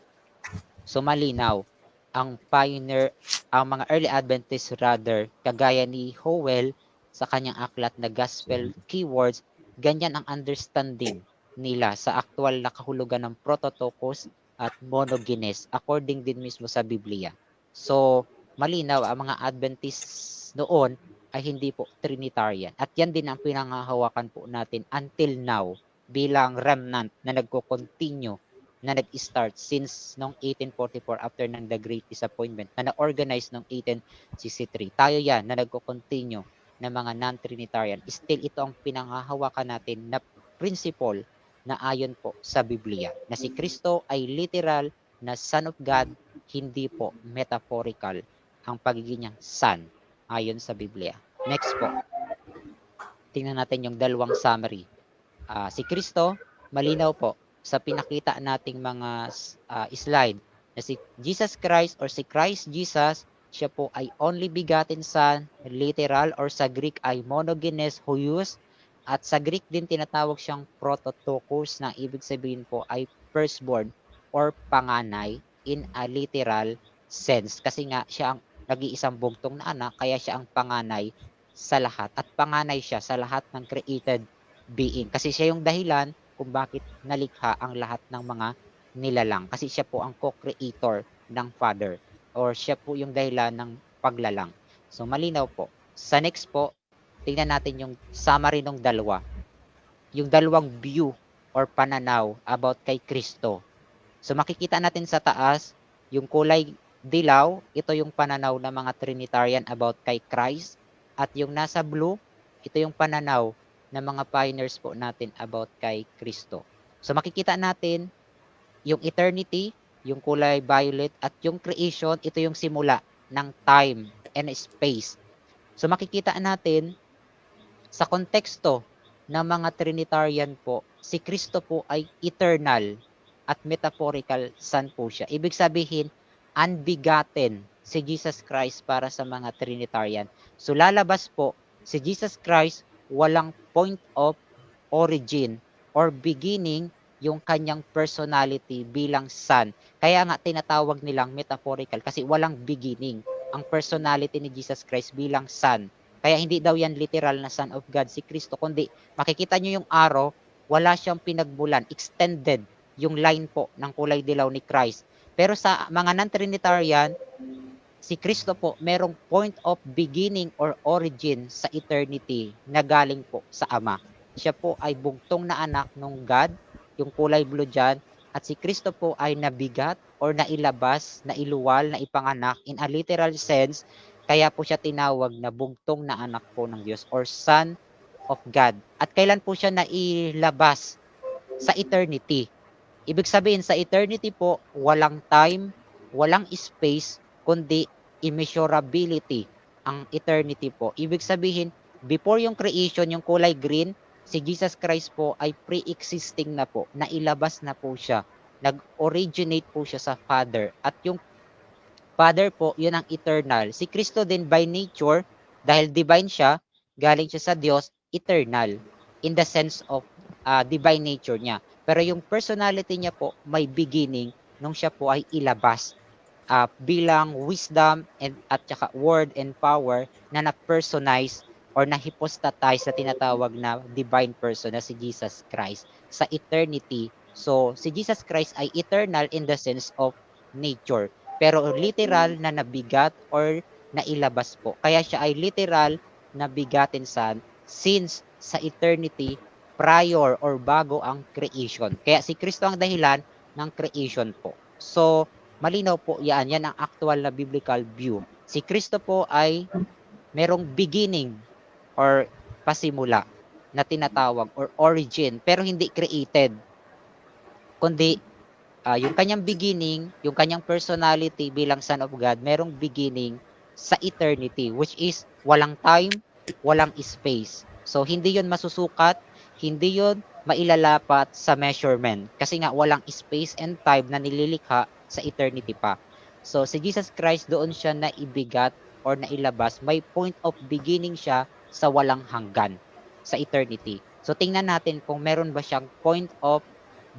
So malinaw, ang pioneer, ang mga early Adventists rather, kagaya ni Howell sa kanyang aklat na Gospel Keywords, ganyan ang understanding nila sa aktual na kahulugan ng prototokos at monogenes according din mismo sa Biblia. So, malinaw ang mga Adventists noon ay hindi po Trinitarian. At yan din ang pinangahawakan po natin until now bilang remnant na nagko-continue na nag-start since noong 1844 after ng The Great Disappointment na na-organize noong 1863. Tayo yan na nagko-continue na mga non-Trinitarian. Still ito ang pinangahawakan natin na principle na ayon po sa Biblia na si Kristo ay literal na Son of God, hindi po metaphorical ang pagiging niyang Son ayon sa Biblia. Next po, tingnan natin yung dalawang summary. Si Kristo, malinaw po sa pinakita nating mga slide na si Jesus Christ or si Christ Jesus, siya po ay only begotten Son, literal or sa Greek ay monogenes huios, at sa Greek din tinatawag siyang prototokos na ibig sabihin po ay firstborn or panganay in a literal sense kasi nga siya ang nag-iisang bugtong na anak kaya siya ang panganay sa lahat at panganay siya sa lahat ng created being kasi siya yung dahilan kung bakit nalikha ang lahat ng mga nilalang. Kasi siya po ang co-creator ng Father, or siya po yung dahilan ng paglalang. So malinaw po. Sa next po, tingnan natin yung summary ng dalawa. Yung dalawang view or pananaw about kay Kristo. So makikita natin sa taas, yung kulay dilaw, ito yung pananaw ng mga Trinitarian about kay Christ. At yung nasa blue, ito yung pananaw ng mga pioneers po natin about kay Kristo. So makikita natin yung eternity, yung kulay violet, at yung creation, ito yung simula ng time and space. So makikita natin sa konteksto ng mga Trinitarian po, si Kristo po ay eternal at metaphorical son po siya. Ibig sabihin, unbegotten si Jesus Christ para sa mga Trinitarian. So lalabas po, si Jesus Christ walang point of origin or beginning yung kanyang personality bilang son. Kaya nga tinatawag nilang metaphorical kasi walang beginning ang personality ni Jesus Christ bilang son. Kaya hindi daw yan literal na Son of God si Kristo, kundi makikita nyo yung arrow, wala siyang pinagbulan, extended yung line po ng kulay dilaw ni Christ. Pero sa mga non-Trinitarian, si Kristo po merong point of beginning or origin sa eternity na galing po sa Ama. Siya po ay bugtong na anak ng God, yung kulay blue dyan, at si Kristo po ay nabigat or nailabas, nailuwal, na ipanganak in a literal sense. Kaya po siya tinawag na bugtong na anak po ng Diyos or Son of God. At kailan po siya nailabas? Sa eternity. Ibig sabihin sa eternity po, walang time, walang space, kundi immeasurability ang eternity po. Ibig sabihin, before yung creation, yung kulay green, si Jesus Christ po ay pre-existing na po, nailabas na po siya. Nag-originate po siya sa Father. At yung Father po, yun ang eternal. Si Kristo din by nature, dahil divine siya, galing siya sa Diyos, eternal. In the sense of divine nature niya. Pero yung personality niya po, may beginning nung siya po ay ilabas bilang wisdom and at saka word and power na na-personalize or na-hypostatize na tinatawag na divine person na si Jesus Christ sa eternity. So, si Jesus Christ ay eternal in the sense of nature. Pero literal na nabigat or nailabas po. Kaya siya ay literal na bigatin son since sa eternity prior or bago ang creation. Kaya si Kristo ang dahilan ng creation po. So, malinaw po yan. Yan ang actual na biblical view. Si Kristo po ay merong beginning or pasimula na tinatawag or origin pero hindi created. Kundi yung kanyang beginning, yung kanyang personality bilang Son of God, merong beginning sa eternity, which is walang time, walang space. So, hindi yon masusukat, hindi yon mailalapat sa measurement. Kasi nga, walang space and time na nililikha sa eternity pa. So, si Jesus Christ, doon siya naibigat or nailabas. May point of beginning siya sa walang hanggan, sa eternity. So, tingnan natin kung meron ba siyang point of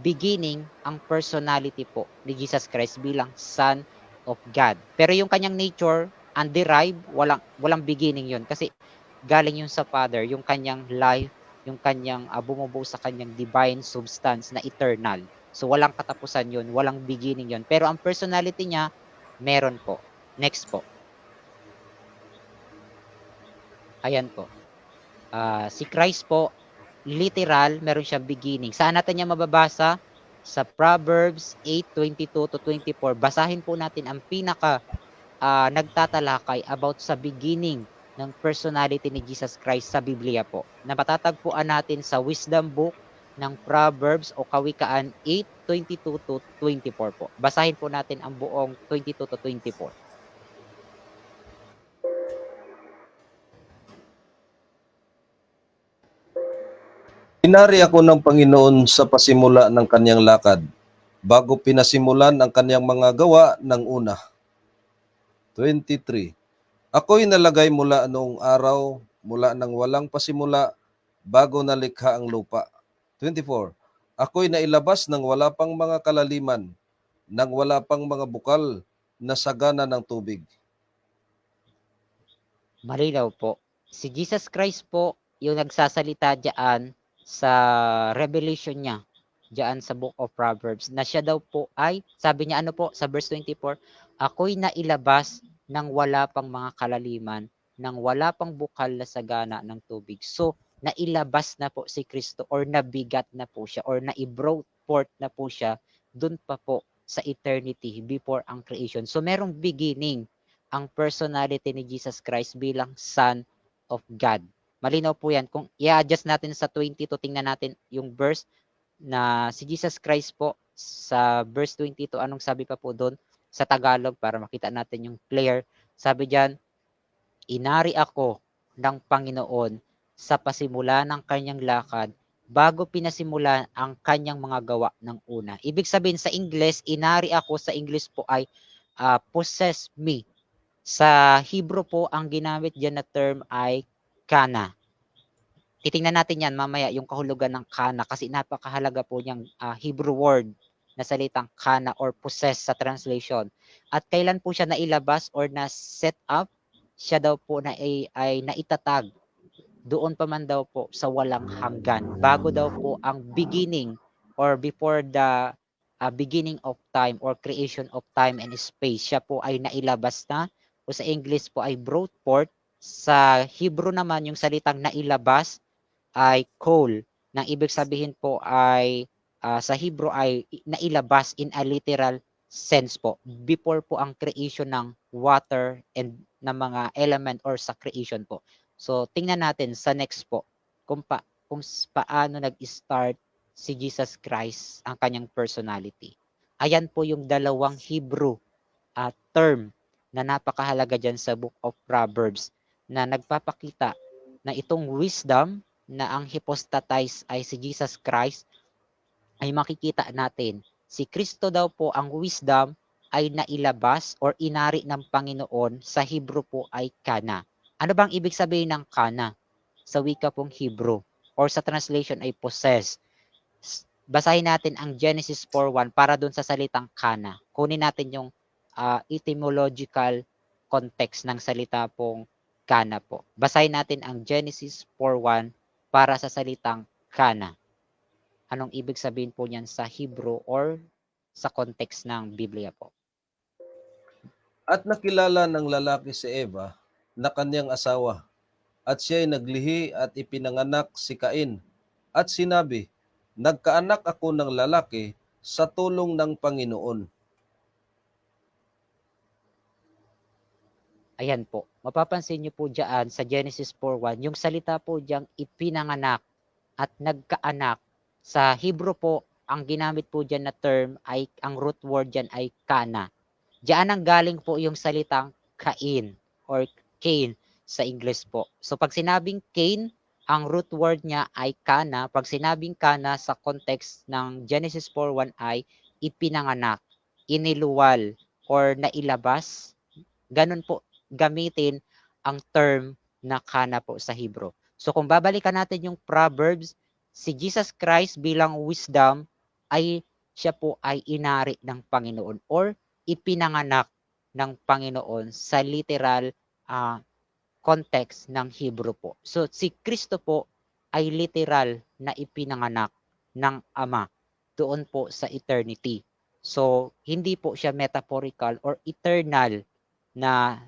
beginning ang personality po ni Jesus Christ bilang Son of God. Pero yung kanyang nature, underived, walang beginning yun. Kasi galing yun sa Father, yung kanyang life, yung kanyang bumubuo sa kanyang divine substance na eternal. So walang katapusan yun, walang beginning yun. Pero ang personality niya, meron po. Next po. Ayan po. Si Christ po, literal, meron siyang beginning. Saan natin niya mababasa? Sa Proverbs 8:22 to 24. Basahin po natin ang pinaka nagtatalakay about sa beginning ng personality ni Jesus Christ sa Biblia po. Na matatagpuan natin sa Wisdom Book ng Proverbs o Kawikaan 8:22 to 24 po. Basahin po natin ang buong 22 to 24. Pinari ako ng Panginoon sa pasimula ng kanyang lakad, bago pinasimulan ang kanyang mga gawa ng una. 23. Ako'y nalagay mula noong araw, mula nang walang pasimula, bago nalikha ang lupa. 24. Ako'y nailabas ng wala pang mga kalaliman, nang wala pang mga bukal na sagana ng tubig. Malinaw po. Si Jesus Christ po, yung nagsasalita diyan, sa revelation niya diyan sa Book of Proverbs na siya daw po ay, sabi niya ano po sa verse 24, ako'y nailabas ng wala pang mga kalaliman, ng wala pang bukal na sagana ng tubig. So, nailabas na po si Kristo or nabigat na po siya or na-brought forth na po siya dun pa po sa eternity before ang creation. So, merong beginning ang personality ni Jesus Christ bilang Son of God. Malinaw po yan. Kung i-adjust natin sa 22, tingnan natin yung verse na si Jesus Christ po sa verse 22, anong sabi pa po doon sa Tagalog para makita natin yung clear. Sabi diyan, inari ako ng Panginoon sa pasimula ng kanyang lakad bago pinasimula ang kanyang mga gawa ng una. Ibig sabihin sa English, inari ako sa English po ay possess me. Sa Hebrew po, ang ginamit diyan na term ay kana. Titingnan natin yan mamaya yung kahulugan ng kana kasi napakahalaga po niyang Hebrew word na salitang kana or possess sa translation. At kailan po siya nailabas or na set up? Siya daw po na ay naitatag doon pa man daw po sa walang hanggan. Bago daw po ang beginning or before the beginning of time or creation of time and space. Siya po ay nailabas na o sa English po ay brought forth. Sa Hebrew naman yung salitang nailabas ay coal, nang ibig sabihin po ay sa Hebrew ay nailabas in a literal sense po before po ang creation ng water and ng mga element or sa creation po. So tingnan natin sa next po kung paano nag-start si Jesus Christ ang kanyang personality. Ayan po yung dalawang Hebrew term na napakahalaga dyan sa Book of Proverbs na nagpapakita na itong wisdom na ang hypostatize ay si Jesus Christ ay makikita natin. Si Kristo daw po ang wisdom ay nailabas or inari ng Panginoon sa Hebrew po ay kana. Ano bang ibig sabihin ng kana? Sa wika pong Hebrew or sa translation ay possess. Basahin natin ang Genesis 4:1 para doon sa salitang kana. Kunin natin yung etymological context ng salita pong kana po. Basahin natin ang Genesis 4:1 para sa salitang kana. Anong ibig sabihin po niyan sa Hebrew or sa context ng Biblia po? At nakilala ng lalaki si Eva na kanyang asawa, at siya'y naglihi at ipinanganak si Cain. At sinabi, nagkaanak ako ng lalaki sa tulong ng Panginoon. Ayan po. Mapapansin niyo po diyan sa Genesis 4:1, yung salita po diyang ipinanganak at nagkaanak. Sa Hebrew po, ang ginamit po diyan na term ay, ang root word diyan ay kana. Diyan ang galing po yung salitang Cain or Cain sa English po. So pag sinabing Cain, ang root word niya ay kana. Pag sinabing kana sa context ng Genesis 4:1 ay ipinanganak, iniluwal, or nailabas. Ganun po gamitin ang term na kana po sa Hebrew. So kung babalikan natin yung Proverbs, si Jesus Christ bilang wisdom ay siya po ay inari ng Panginoon or ipinanganak ng Panginoon sa literal context ng Hebrew po. So si Kristo po ay literal na ipinanganak ng Ama doon po sa eternity. So hindi po siya metaphorical or eternal na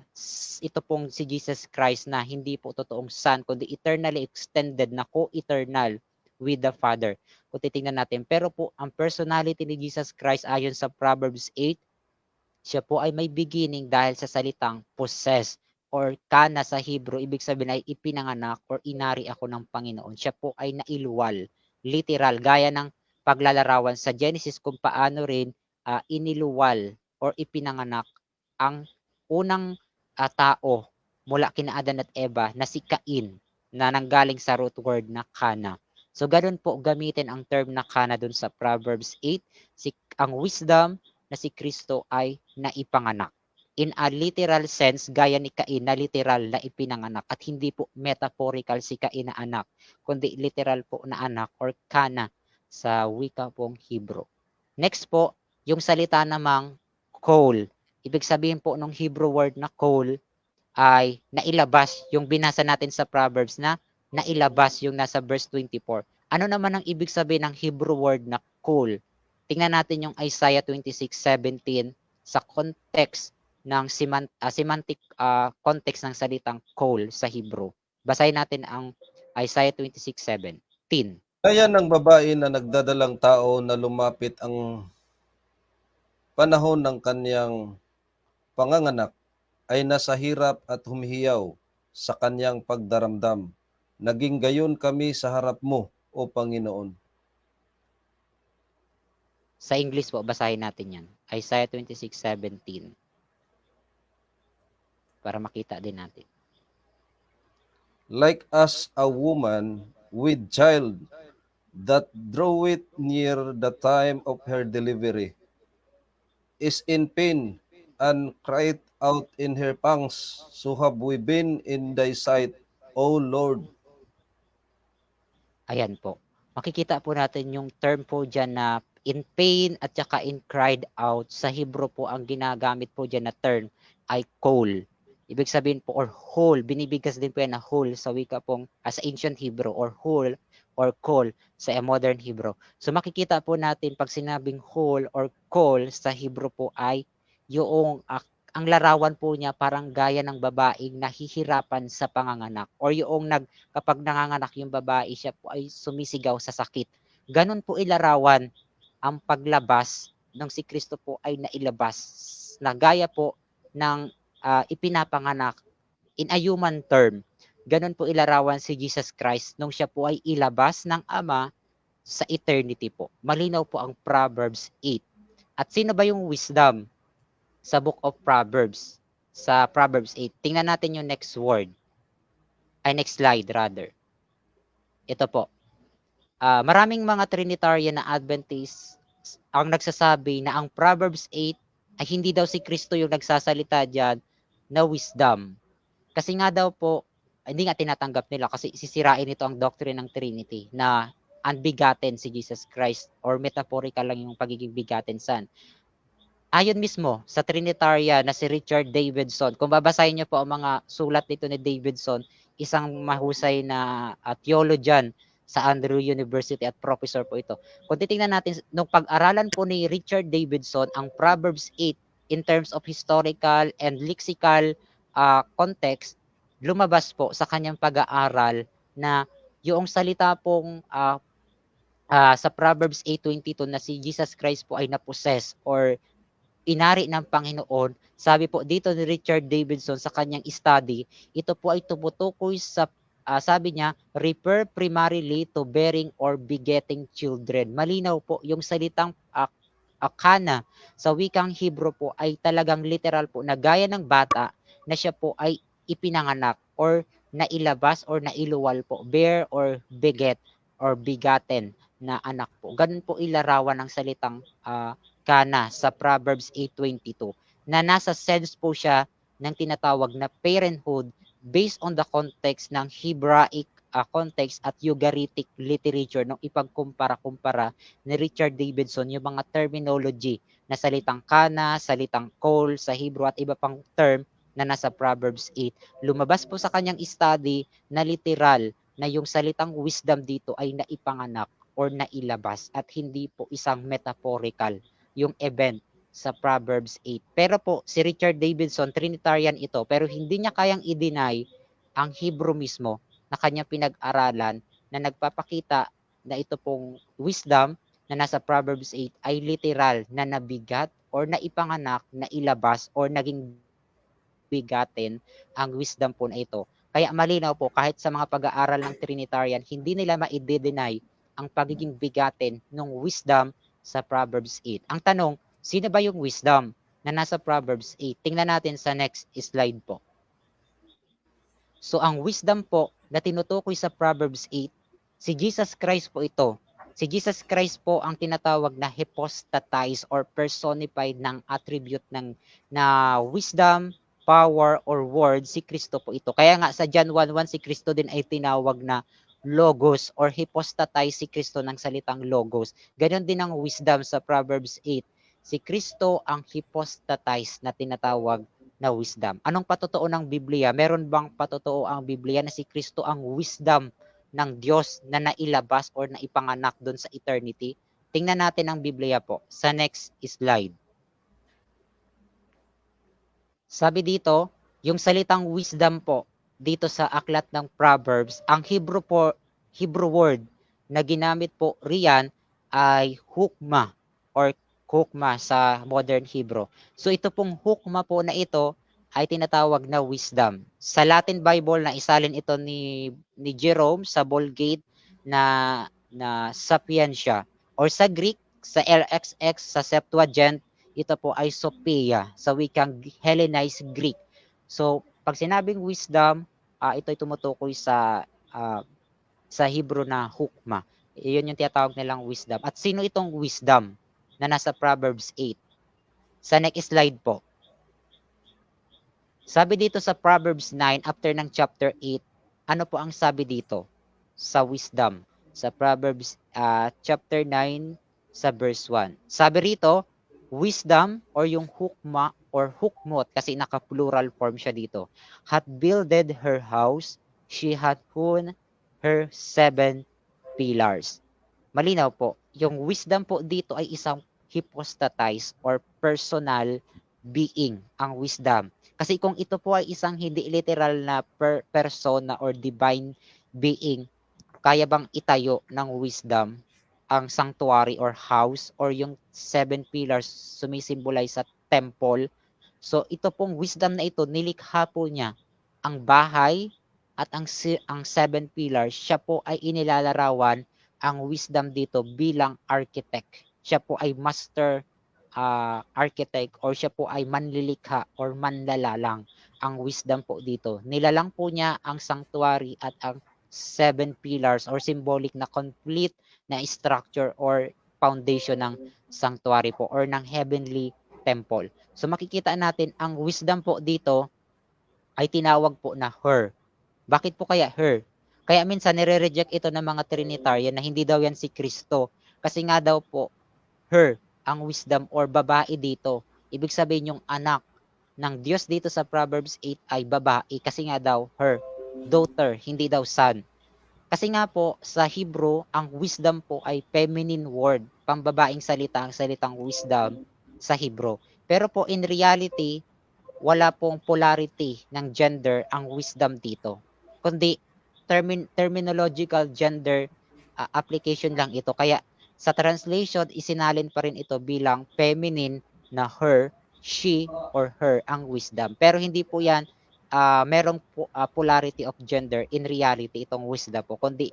ito pong si Jesus Christ na hindi po totoong Son, kundi eternally extended na co-eternal with the Father. Kung titingnan natin. Pero po, ang personality ni Jesus Christ ayon sa Proverbs 8, siya po ay may beginning dahil sa salitang possess or kana sa Hebrew, ibig sabihin ay ipinanganak or inari ako ng Panginoon. Siya po ay nailuwal, literal, gaya ng paglalarawan sa Genesis kung paano rin iniluwal or ipinanganak ang unang tao mula kina Adan at Eva na si Cain na nanggaling sa root word na kana. So ganun po gamitin ang term na kana dun sa Proverbs 8. Ang wisdom na si Kristo ay naipanganak. In a literal sense, gaya ni Cain na literal na ipinanganak at hindi po metaphorical si Cain na anak, kundi literal po na anak or kana sa wika pong Hebrew. Next po, yung salita namang coal. Ibig sabihin po ng Hebrew word na coal ay nailabas, yung binasa natin sa Proverbs na nailabas yung nasa verse 24. Ano naman ang ibig sabihin ng Hebrew word na cool? Tingnan natin yung Isaiah 26:17 sa context ng semantic context ng salitang coal sa Hebrew. Basahin natin ang Isaiah 26:17. Gaya ng babae na nagdadalang tao na lumapit ang panahon ng kanyang panganganak ay nasa hirap at humihiyaw sa kanyang pagdaramdam. Naging gayon kami sa harap mo, O Panginoon. Sa English po, basahin natin yan. Isaiah 26:17 para makita din natin. Like as a woman with child that draweth near the time of her delivery, is in pain and cried out in her pangs, so have we been in thy sight, O Lord. Ayan po. Makikita po natin yung term po dyan na in pain at saka in cried out. Sa Hebrew po, ang ginagamit po dyan na term ay coal. Ibig sabihin po, or whole. Binibigkas din po yan na whole sa wika pong, sa ancient Hebrew, or whole, or coal sa modern Hebrew. So makikita po natin pag sinabing whole or coal sa Hebrew po ay yung ang larawan po niya parang gaya ng babaeng nahihirapan sa panganganak or yung kapag nanganganak yung babae, siya po ay sumisigaw sa sakit. Ganon po ilarawan ang paglabas ng si Kristo po ay nailabas na gaya po ng ipinapanganak in a human term. Ganon po ilarawan si Jesus Christ nung siya po ay ilabas ng Ama sa eternity po. Malinaw po ang Proverbs 8. At sino ba yung wisdom sa book of Proverbs? Sa Proverbs 8. Tingnan natin yung next word. Next slide rather. Ito po. Maraming mga Trinitarian na Adventist ang nagsasabi na ang Proverbs 8 ay hindi daw si Kristo yung nagsasalita diyan na wisdom. Kasi nga daw po, hindi nga tinatanggap nila kasi sisirain ito ang doctrine ng Trinity na unbegotten si Jesus Christ or metaphorical lang yung pagiging begotten son. Ayon mismo sa Trinitarian na si Richard Davidson, kung babasahin niyo po ang mga sulat nito ni Davidson, isang mahusay na theologian sa Andrew University at professor po ito. Kung titingnan natin, nung pag-aralan po ni Richard Davidson ang Proverbs 8 in terms of historical and lexical context, lumabas po sa kanyang pag-aaral na yung salita pong sa Proverbs 8:22 na si Jesus Christ po ay napossess or inari ng Panginoon, sabi po dito ni Richard Davidson sa kanyang study, ito po ay tumutukoy sa sabi niya, refer primarily to bearing or begetting children. Malinaw po yung salitang kana sa wikang Hebrew po ay talagang literal po na gaya ng bata na siya po ay ipinanganak or nailabas or nailuwal po, bear or beget or begotten na anak po. Ganun po ilarawan ng salitang kana sa Proverbs 8:22 na nasa sense po siya ng tinatawag na parenthood based on the context ng Hebraic context at Ugaritic literature nung ipagkumpara-kumpara ni Richard Davidson yung mga terminology na salitang kana, salitang coal sa Hebrew at iba pang term na nasa Proverbs 8. Lumabas po sa kanyang study na literal na yung salitang wisdom dito ay naipanganak or nailabas at hindi po isang metaphorical yung event sa Proverbs 8. Pero po, si Richard Davidson, Trinitarian ito, pero hindi niya kayang i-deny ang Hebrew mismo na kanyang pinag-aralan na nagpapakita na ito pong wisdom na nasa Proverbs 8 ay literal na nabigat or naipanganak, na ilabas or naging bigatin ang wisdom po na ito. Kaya malinaw po kahit sa mga pag-aaral ng Trinitarian, hindi nila ma-deny ang pagiging bigatin ng wisdom sa Proverbs 8. Ang tanong, sino ba yung wisdom na nasa Proverbs 8? Tingnan natin sa next slide po. So ang wisdom po na tinutukoy sa Proverbs 8, si Jesus Christ po ito. Si Jesus Christ po ang tinatawag na hypostatized or personified ng attribute ng na wisdom, power, or word, si Kristo po ito. Kaya nga sa John 1:1, si Kristo din ay tinawag na logos or hypostatized si Kristo ng salitang logos. Ganon din ang wisdom sa Proverbs 8. Si Kristo ang hypostatized na tinatawag na wisdom. Anong patotoo ng Biblia? Meron bang patotoo ang Biblia na si Kristo ang wisdom ng Diyos na nailabas or naipanganak doon sa eternity? Tingnan natin ang Biblia po sa next slide. Sabi dito, yung salitang wisdom po dito sa aklat ng Proverbs, ang Hebrew word na ginamit po riyan ay hukma or hukma sa modern Hebrew. So ito pong hukma po na ito ay tinatawag na wisdom. Sa Latin Bible na isalin ito ni Jerome sa Vulgate na sapiensya, or sa Greek sa LXX sa Septuagint, ito po ay Sophia sa wikang Hellenized Greek. So pag sinabing wisdom, ito ay tumutukoy sa Hebrew na hukma. Iyon yung tinatawag nilang wisdom. At sino itong wisdom na nasa Proverbs 8? Sa next slide po. Sabi dito sa Proverbs 9, after ng chapter 8, ano po ang sabi dito sa wisdom? Sa Proverbs chapter 9 sa verse 1. Sabi rito, wisdom or yung hukma or hukmot, kasi naka-plural form siya dito, hath builded her house, she hath hewn her 7 pillars. Malinaw po, yung wisdom po dito ay isang hypostatized or personal being, ang wisdom. Kasi kung ito po ay isang hindi literal na persona or divine being, kaya bang itayo ng wisdom ang sanctuary or house or yung 7 pillars sumisimbolize sa temple? So ito pong wisdom na ito, nilikha po niya ang bahay at ang 7 pillars. Siya po ay inilalarawan ang wisdom dito bilang architect. Siya po ay master architect or siya po ay manlilikha or manlalalang. Ang wisdom po dito, nilalang po niya ang sanctuary at ang 7 pillars or symbolic na complete na structure or foundation ng sanctuary po or ng heavenly temple. So makikita natin ang wisdom po dito ay tinawag po na her. Bakit po kaya her? Kaya minsan nire-reject ito ng mga Trinitarian na hindi daw yan si Kristo. Kasi nga daw po, her, ang wisdom or babae dito. Ibig sabihin yung anak ng Diyos dito sa Proverbs 8 ay babae kasi nga daw her, daughter, hindi daw son. Kasi nga po sa Hebrew, ang wisdom po ay feminine word, pambabaing salita, ang salitang wisdom sa Hebrew. Pero po in reality, wala pong polarity ng gender ang wisdom dito. Kundi terminological gender application lang ito. Kaya sa translation, isinalin pa rin ito bilang feminine na her, she, or her ang wisdom. Pero hindi po yan merong polarity of gender in reality itong wisdom po. Kundi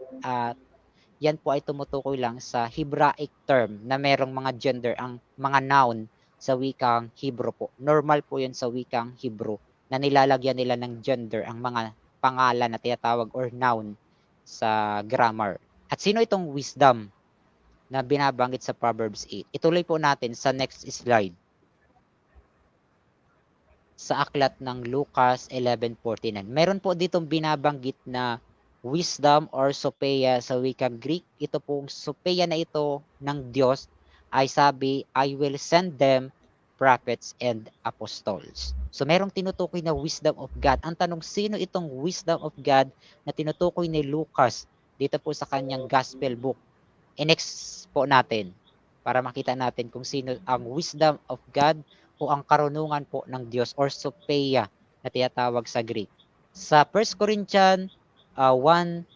yan po ay tumutukoy lang sa Hebraic term na merong mga gender, ang mga noun sa wikang Hebrew po. Normal po yun sa wikang Hebrew na nilalagyan nila ng gender ang mga pangalan na tinatawag or noun sa grammar. At sino itong wisdom na binabanggit sa Proverbs 8? Ituloy po natin sa next slide. Sa aklat ng Lucas 11:49. Meron po ditong binabanggit na wisdom or sophia sa wikang Greek. Ito pong sophia na ito ng Diyos ay sabi, I will send them prophets and apostles. So merong tinutukoy na wisdom of God. Ang tanong, sino itong wisdom of God na tinutukoy ni Lucas dito po sa kanyang gospel book? I-next po natin para makita natin kung sino ang wisdom of God o ang karunungan po ng Diyos or sophia na tinatawag sa Greek. Sa 1 Corinthians 1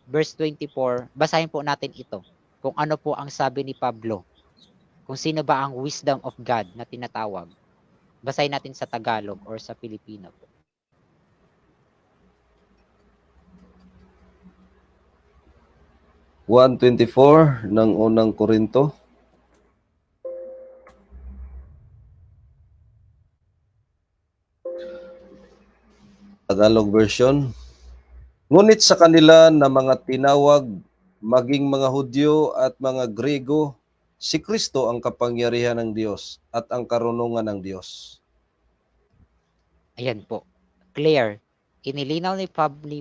verse 24, basahin po natin ito. Kung ano po ang sabi ni Pablo. Kung sino ba ang wisdom of God na tinatawag. Basahin natin sa Tagalog or sa Pilipino po. 1:24 ng unang Korinto. Tagalog version. Ngunit sa kanila na mga tinawag, maging mga Hudyo at mga Grego, si Kristo ang kapangyarihan ng Diyos at ang karunungan ng Diyos. Ayan po. Clear. Inilinaw ni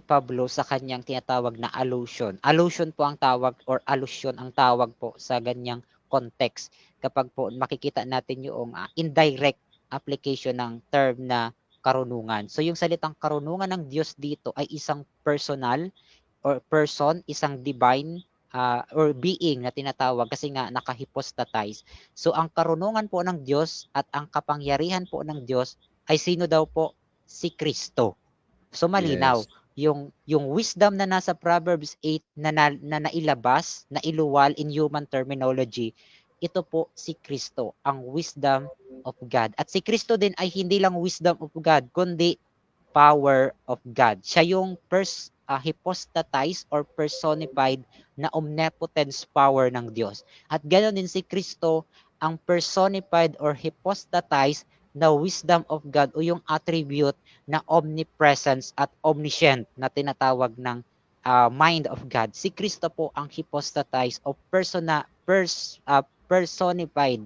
Pablo sa kanyang tinatawag na allusion. Allusion po ang tawag or allusion ang tawag po sa ganyang context. Kapag po makikita natin yung indirect application ng term na karunungan. So yung salitang karunungan ng Diyos dito ay isang personal or person, isang divine or being na tinatawag kasi nga naka-hypostatize. So ang karunungan po ng Diyos at ang kapangyarihan po ng Diyos ay sino daw po? Si Kristo. So malinaw, Yes. yung wisdom na nasa Proverbs 8 na nailabas, na iluwal in human terminology, ito po si Kristo, ang wisdom of God. At si Kristo din ay hindi lang wisdom of God, kundi power of God. Siya yung hypostatized or personified na omnipotence power ng Diyos. At ganoon din si Kristo, ang personified or hypostatized na wisdom of God o yung attribute na omnipresence at omniscient na tinatawag ng mind of God. Si Kristo po ang hypostatized o personified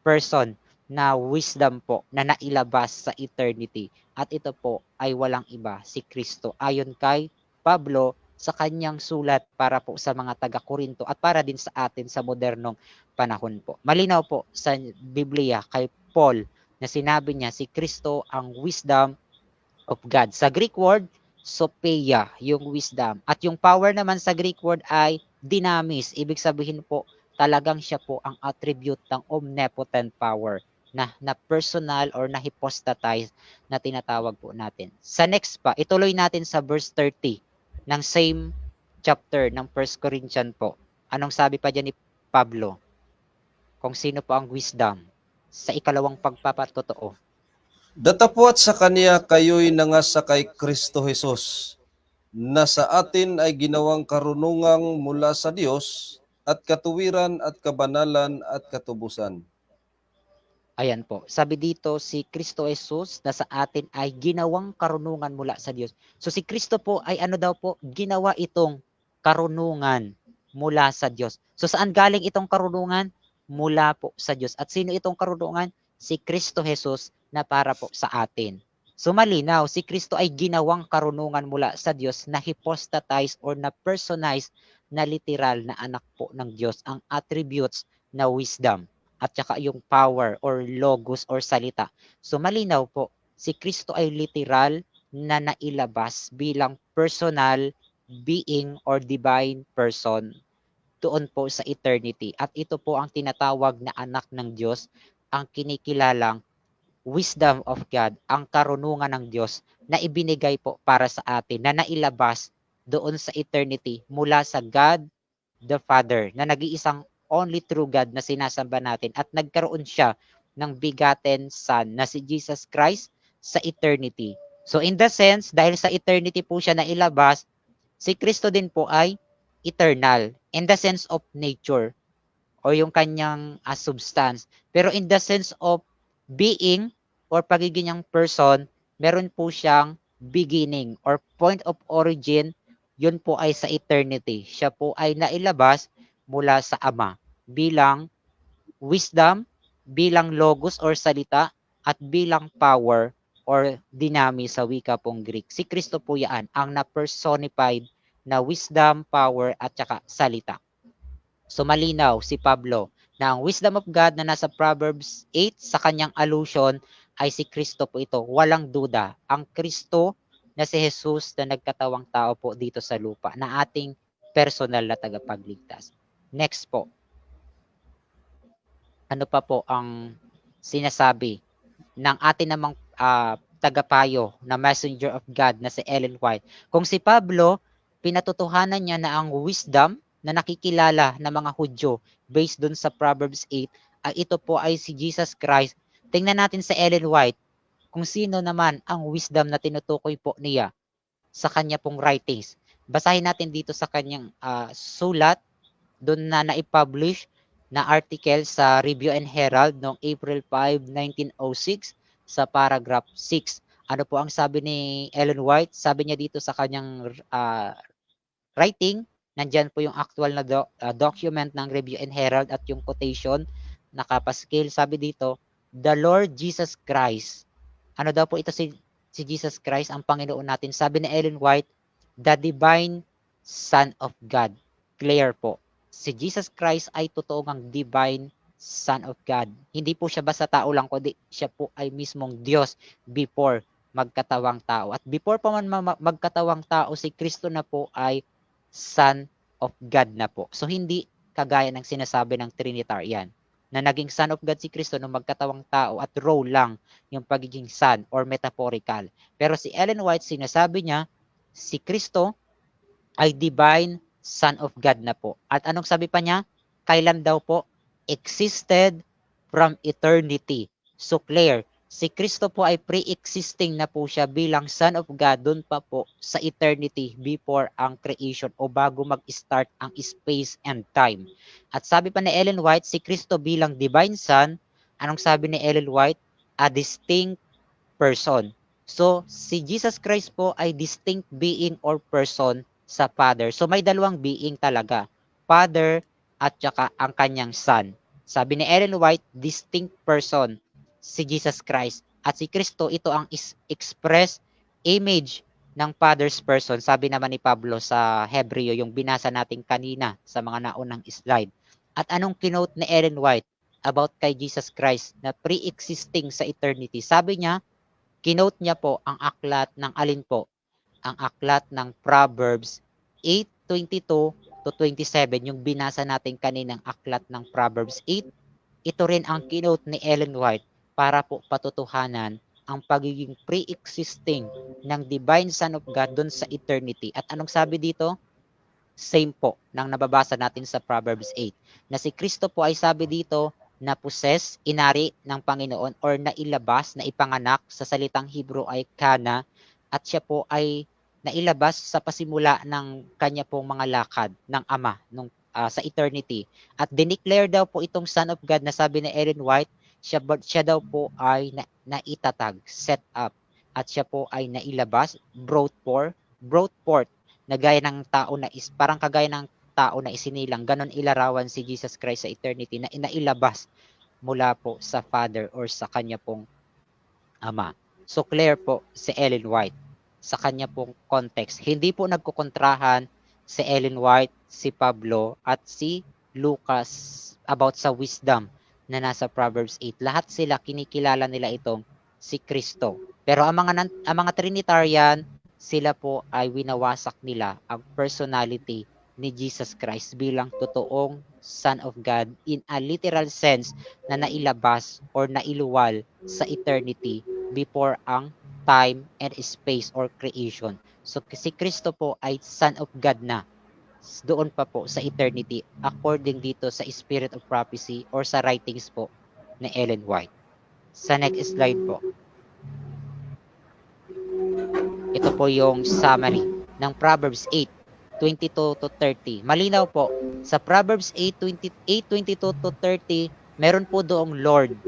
person na wisdom po na nailabas sa eternity. At ito po ay walang iba, si Kristo. Ayon kay Pablo sa kanyang sulat para po sa mga taga-Korinto at para din sa atin sa modernong panahon po. Malinaw po sa Biblia kay Paul na sinabi niya si Kristo ang wisdom of God. Sa Greek word, sopeia, yung wisdom. At yung power naman sa Greek word ay dynamis. Ibig sabihin po, talagang siya po ang attribute ng omnipotent power na personal or na hypostatized na tinatawag po natin. Sa next pa, ituloy natin sa verse 30 ng same chapter ng 1 Corinthians po. Anong sabi pa dyan ni Pablo? Kung sino po ang wisdom sa ikalawang pagpapatotoo. Datapwat sa kaniya kayo'y nangasa kay Kristo Jesus, na sa atin ay ginawang karunungang mula sa Diyos at katuwiran at kabanalan at katubusan. Ayan po. Sabi dito, si Kristo Jesus na sa atin ay ginawang karunungan mula sa Diyos. So si Kristo po ay ano daw po? Ginawa itong karunungan mula sa Diyos. So saan galing itong karunungan? Mula po sa Diyos. At sino itong karunungan? Si Kristo Jesus na para po sa atin. So malinaw, si Kristo ay ginawang karunungan mula sa Diyos na hypostatized or na personized na literal na anak po ng Diyos. Ang attributes na wisdom at saka yung power or logos or salita. So malinaw po, si Kristo ay literal na nailabas bilang personal being or divine person doon po sa eternity. At ito po ang tinatawag na anak ng Diyos, ang kinikilalang wisdom of God, ang karunungan ng Diyos na ibinigay po para sa atin, na nailabas doon sa eternity mula sa God the Father, na nag-iisang only true God na sinasamba natin at nagkaroon siya ng begotten Son na si Jesus Christ sa eternity. So in the sense, dahil sa eternity po siya nailabas, si Kristo din po ay eternal in the sense of nature o yung kanyang substance. Pero in the sense of being or pagiging niyang person, meron po siyang beginning or point of origin, yun po ay sa eternity. Siya po ay nailabas mula sa Ama bilang wisdom, bilang logos or salita, at bilang power or dynamis sa wika pong Greek. Si Kristo po yan, ang na-personified na wisdom, power, at saka salita. So malinaw si Pablo na ang wisdom of God na nasa Proverbs 8 sa kanyang allusion ay si Kristo po ito. Walang duda. Ang Kristo na si Jesus na nagkatawang tao po dito sa lupa na ating personal na tagapagligtas. Next po. Ano pa po ang sinasabi ng atin namang tagapayo na messenger of God na si Ellen White? Kung si Pablo, pinatutuhanan niya na ang wisdom na nakikilala ng mga Hudyo based dun sa Proverbs 8, ito po ay si Jesus Christ. Tingnan natin sa Ellen White kung sino naman ang wisdom na tinutukoy po niya sa kanya pong writings. Basahin natin dito sa kanyang sulat doon na naipublish na article sa Review and Herald noong April 5, 1906 sa paragraph 6. Ano po ang sabi ni Ellen White? Sabi niya dito sa kanyang writing, nandyan po yung actual na document ng Review and Herald at yung quotation nakapaskil. Sabi dito, the Lord Jesus Christ. Ano daw po ito si Jesus Christ, ang Panginoon natin? Sabi ni Ellen White, the divine Son of God. Clear po. Si Jesus Christ ay totoong ang divine Son of God. Hindi po siya basta tao lang, kundi siya po ay mismong Diyos before magkatawang tao. At before pa man magkatawang tao, si Kristo na po ay Son of God na po. So hindi kagaya ng sinasabi ng Trinitarian na naging Son of God si Kristo nung magkatawang tao at role lang yung pagiging Son or metaphorical. Pero si Ellen White, sinasabi niya, si Kristo ay divine Son of God na po. At anong sabi pa niya? Kailan daw po? Existed from eternity. So clear, si Kristo po ay pre-existing na po siya bilang Son of God doon pa po sa eternity before ang creation o bago mag-start ang space and time. At sabi pa ni Ellen White, si Kristo bilang divine Son, anong sabi ni Ellen White? A distinct person. So, si Jesus Christ po ay distinct being or person sa Father. So, may dalawang being talaga. Father at saka ang kanyang Son. Sabi ni Ellen White, distinct person si Jesus Christ. At si Kristo, ito ang express image ng Father's person. Sabi naman ni Pablo sa Hebreo, yung binasa natin kanina sa mga naunang slide. At anong kinote ni Ellen White about kay Jesus Christ na pre-existing sa eternity? Sabi niya, kinote niya po ang aklat ng alin po? Ang aklat ng Proverbs 8:22 to 27, yung binasa natin kaninang aklat ng Proverbs 8. Ito rin ang kinote ni Ellen White para po patutuhanan ang pagiging pre-existing ng divine Son of God dun sa eternity. At anong sabi dito? Same po ng nababasa natin sa Proverbs 8. Na si Kristo po ay sabi dito na possess, inari ng Panginoon or nailabas, na ipanganak sa salitang Hebrew ay kana, at siya po ay nailabas sa pasimula ng kanya pong mga lakad ng Ama sa eternity. At dineclare daw po itong Son of God na sabi ni Ellen White, siya daw po ay naitatag, set up, at siya po ay nailabas, brought forth, na gaya ng tao na parang kagaya ng tao na isinilang, ganon ilarawan si Jesus Christ sa eternity na inailabas mula po sa Father or sa kanya pong Ama. So clear po si Ellen White sa kanya pong context. Hindi po nagkukontrahan si Ellen White, si Pablo at si Lucas about sa wisdom na nasa Proverbs 8. Lahat sila kinikilala nila itong si Kristo. Pero ang mga Trinitarian, sila po ay winawasak nila ang personality ni Jesus Christ bilang totoong Son of God in a literal sense na nailabas or nailuwal sa eternity before ang time and space or creation. So si Kristo po ay Son of God na doon pa po sa eternity according dito sa Spirit of Prophecy or sa writings po ni Ellen White. Sa next slide po. Ito po yung summary ng Proverbs 8:22 to 30. Malinaw po, sa Proverbs 8:22 to 30, meron po doong Lord.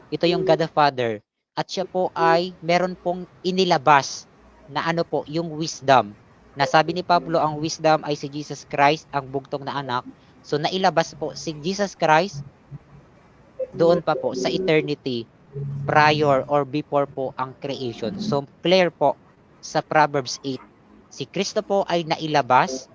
Ito yung God the Father. At siya po ay meron pong inilabas na ano po, yung wisdom. Nasabi ni Pablo, ang wisdom ay si Jesus Christ, ang bugtong na anak. So nailabas po si Jesus Christ doon pa po sa eternity prior or before po ang creation. So clear po sa Proverbs 8. Si Kristo po ay nailabas,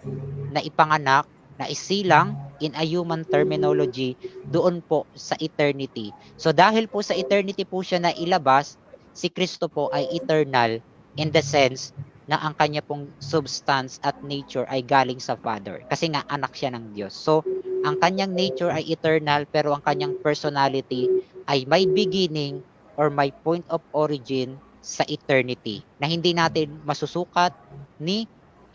naipanganak, naisilang in a human terminology doon po sa eternity. So dahil po sa eternity po siya nailabas, si Kristo po ay eternal in the sense na ang kanya pong substance at nature ay galing sa Father. Kasi nga anak siya ng Diyos. So ang kanyang nature ay eternal pero ang kanyang personality ay may beginning or may point of origin sa eternity na hindi natin masusukat ni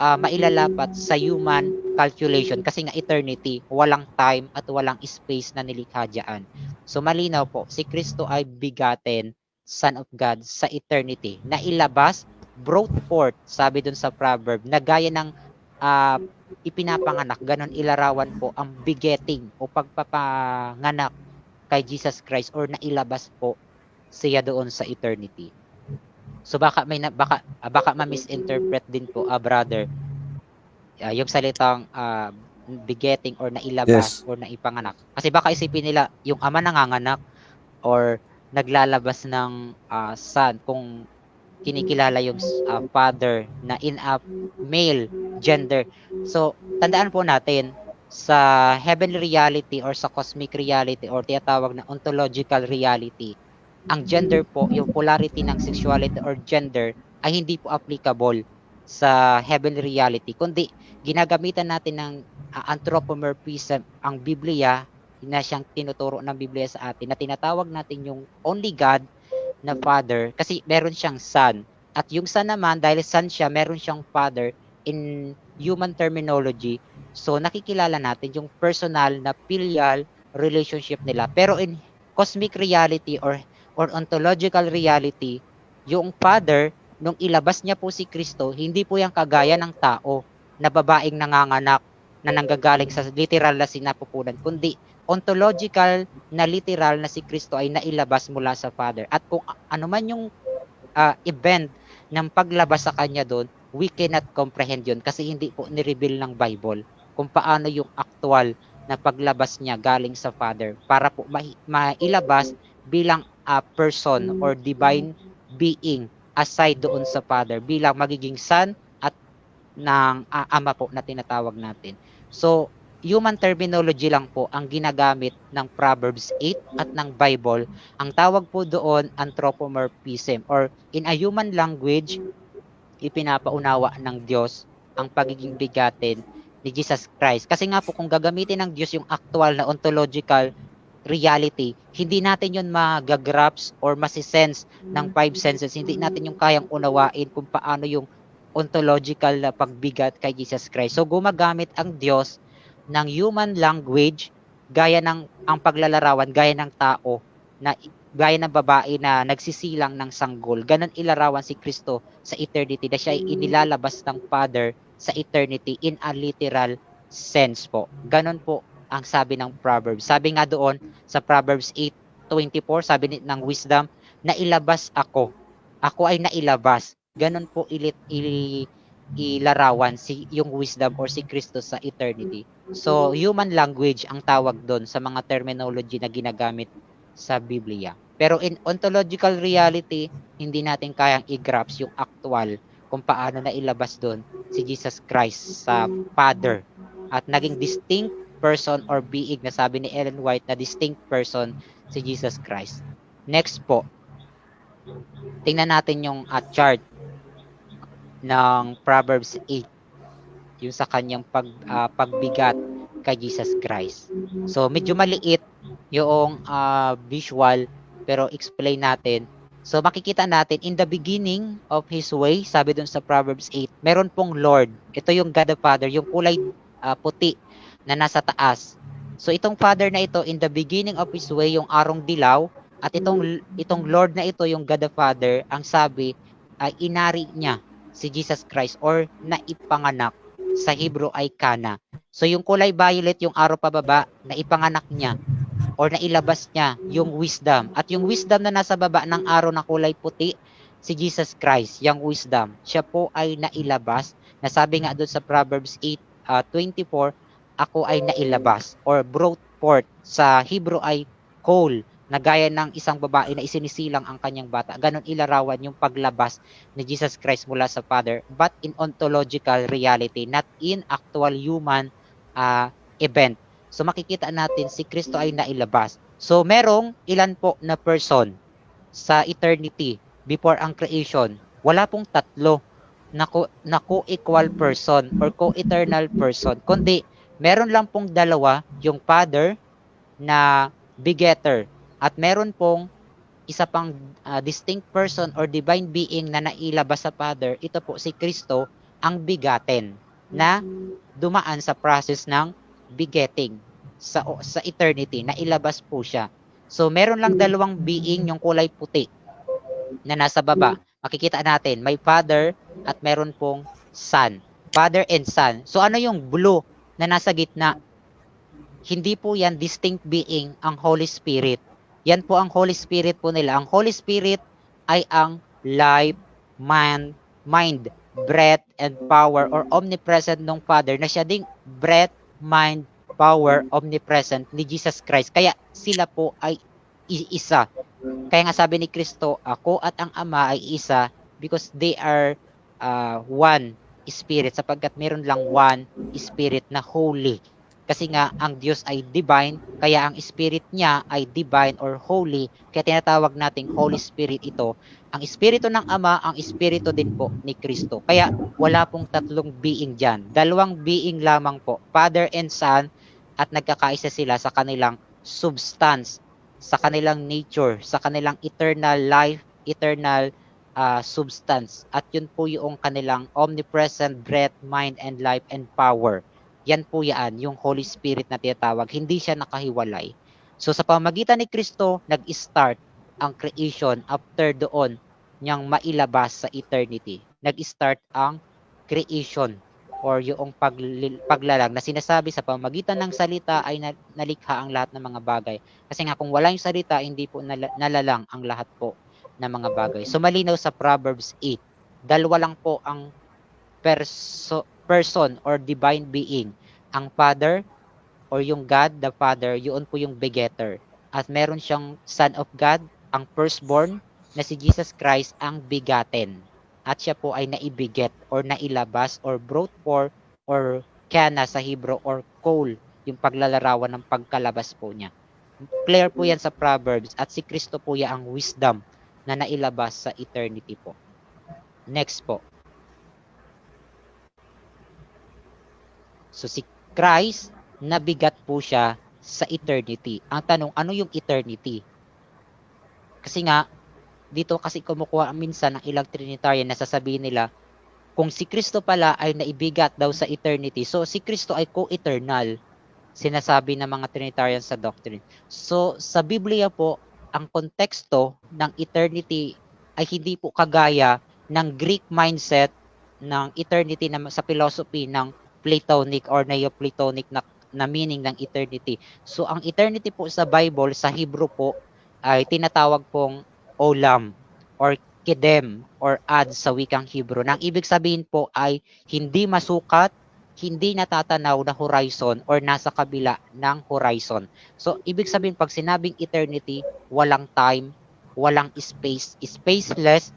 mailalapat sa human calculation kasi nga eternity, walang time at walang space na nilikha dyan. So malinaw po, si Kristo ay bigaten, Son of God sa eternity, na ilabas, brought forth, sabi dun sa proverb, na gaya ng ipinapanganak, ganon ilarawan po ang begetting o pagpapanganak kay Jesus Christ or nailabas po siya doon sa eternity. So baka ma-misinterpret din po, brother, yung salitang begetting or nailabas or naipanganak. Kasi baka isipin nila yung ama nanganganak or naglalabas ng son kung kinikilala yung father na in a male gender. So tandaan po natin sa heavenly reality or sa cosmic reality or tinatawag na ontological reality, ang gender po, yung polarity ng sexuality or gender ay hindi po applicable sa heavenly reality, kundi ginagamitan natin ng anthropomorphism ang Biblia na siyang tinuturo ng Biblia sa atin na tinatawag natin yung only God na Father kasi meron siyang Son. At yung Son naman, dahil Son siya, meron siyang Father in human terminology. So nakikilala natin yung personal na filial relationship nila. Pero in cosmic reality or ontological reality, yung Father, nung ilabas niya po si Kristo, hindi po yan kagaya ng tao na babaeng nanganganak na nanggagaling sa literal na sinapupunan, kundi ontological na literal na si Kristo ay nailabas mula sa Father. At kung ano man yung event ng paglabas sa kanya doon, we cannot comprehend yun kasi hindi po ni-reveal ng Bible kung paano yung actual na paglabas niya galing sa Father para po mailabas bilang a person or divine being aside doon sa Father bilang magiging Son at ng Ama po na tinatawag natin. So, human terminology lang po ang ginagamit ng Proverbs 8 at ng Bible. Ang tawag po doon anthropomorphism or in a human language, ipinapaunawa ng Diyos ang pagiging bigatin ni Jesus Christ. Kasi nga po kung gagamitin ng Diyos yung actual na ontological reality, hindi natin yun magagrasp or masisense ng five senses. Hindi natin yung kayang unawain kung paano yung ontological na pagbigat kay Jesus Christ. So gumagamit ang Diyos ng human language gaya ng ang paglalarawan gaya ng tao na gaya ng babae na nagsisilang ng sanggol. Ganon ilarawan si Kristo sa eternity na siya ay inilalabas ng Father sa eternity in a literal sense po. Ganon po ang sabi ng Proverbs. Sabi nga doon sa Proverbs 8:24, sabi ng wisdom, nailabas ako. Ako ay nailabas. Ganon po ilarawan si yung wisdom or si Kristo sa eternity. So, human language ang tawag doon sa mga terminology na ginagamit sa Biblia. Pero in ontological reality, hindi natin kayang i-grasp yung actual kung paano na ilabas doon si Jesus Christ sa Father at naging distinct person or being na sabi ni Ellen White na distinct person si Jesus Christ. Next po, tingnan natin yung chart ng Proverbs 8 yung sa kanyang pagbigat kay Jesus Christ. So medyo maliit yung visual pero explain natin. So makikita natin in the beginning of his way, sabi dun sa Proverbs 8, meron pong Lord. Ito yung God the Father, yung kulay puti na nasa taas. So itong Father na ito in the beginning of his way, yung arong dilaw, at itong Lord na ito, yung God the Father, ang sabi ay inari niya si Jesus Christ or naipanganak. Sa Hebrew ay kana. So yung kulay violet, yung araw pababa, na ipanganak niya or nailabas niya yung wisdom. At yung wisdom na nasa baba ng araw na kulay puti, si Jesus Christ, yung wisdom, siya po ay nailabas. Nasabi nga doon sa Proverbs 8:24, ako ay nailabas or brought forth. Sa Hebrew ay call, na gaya ng isang babae na isinisilang ang kanyang bata. Ganon ilarawan yung paglabas ni Jesus Christ mula sa Father, but in ontological reality, not in actual human event. So makikita natin si Kristo ay nailabas. So merong ilan po na person sa eternity before ang creation? Wala pong tatlo na co-equal person or co-eternal person, kundi meron lang pong dalawa, yung Father na begetter, at meron pong isa pang distinct person or divine being na nailabas sa Father. Ito po si Kristo ang bigaten na dumaan sa process ng begetting sa eternity, na ilabas po siya. So meron lang dalawang being, yung kulay puti na nasa baba. Makikita natin may Father at meron pong Son. Father and Son. So ano yung blue na nasa gitna? Hindi po yan distinct being ang Holy Spirit. Yan po ang Holy Spirit po nila. Ang Holy Spirit ay ang life, mind, breath, and power or omnipresent ng Father na siya ding breath, mind, power, omnipresent ni Jesus Christ. Kaya sila po ay isa. Kaya nga sabi ni Kristo, ako at ang Ama ay isa because they are one Spirit, sapagkat meron lang one Spirit na holy. Kasi nga, ang Diyos ay divine, kaya ang Spirit niya ay divine or holy, kaya tinatawag nating Holy Spirit ito. Ang Espiritu ng Ama, ang Espiritu din po ni Kristo. Kaya wala pong tatlong being dyan. Dalawang being lamang po, Father and Son, at nagkakaisa sila sa kanilang substance, sa kanilang nature, sa kanilang eternal life, eternal substance. At yun po yung kanilang omnipresent breath, mind, and life, and power. Yan po yan, yung Holy Spirit na tinatawag. Hindi siya nakahiwalay. So sa pamamagitan ni Kristo, nag-start ang creation after doon niyang mailabas sa eternity. Nag-start ang creation or yung paglalang na sinasabi sa pamamagitan ng salita ay nalikha ang lahat ng mga bagay. Kasi nga kung wala yung salita, hindi po nalalang ang lahat po ng mga bagay. So malinaw sa Proverbs 8, dalawa lang po ang person or divine being, ang Father or yung God the Father, yun po yung begetter. At meron siyang Son of God, ang firstborn, na si Jesus Christ ang bigaten. At siya po ay naibiget or nailabas or brought forth or kana sa Hebrew or call, yung paglalarawan ng pagkalabas po niya. Clear po yan sa Proverbs at si Kristo po yan ang wisdom na nailabas sa eternity po. Next po. So si Christ, nabigat po siya sa eternity. Ang tanong, ano yung eternity? Kasi nga, dito kasi kumukuha minsan ng ilang Trinitarian na sasabihin nila, kung si Kristo pala ay naibigat daw sa eternity, so si Kristo ay co-eternal, sinasabi ng mga Trinitarian sa doctrine. So sa Biblia po, ang konteksto ng eternity ay hindi po kagaya ng Greek mindset ng eternity na sa philosophy ng Platonic or Neoplatonic na meaning ng eternity. So ang eternity po sa Bible, sa Hebrew po, ay tinatawag pong olam or kedem or ad sa wikang Hebrew. Nang ibig sabihin po ay hindi masukat, hindi natatanaw na horizon or nasa kabila ng horizon. So ibig sabihin pag sinabing eternity, walang time, walang space, spaceless,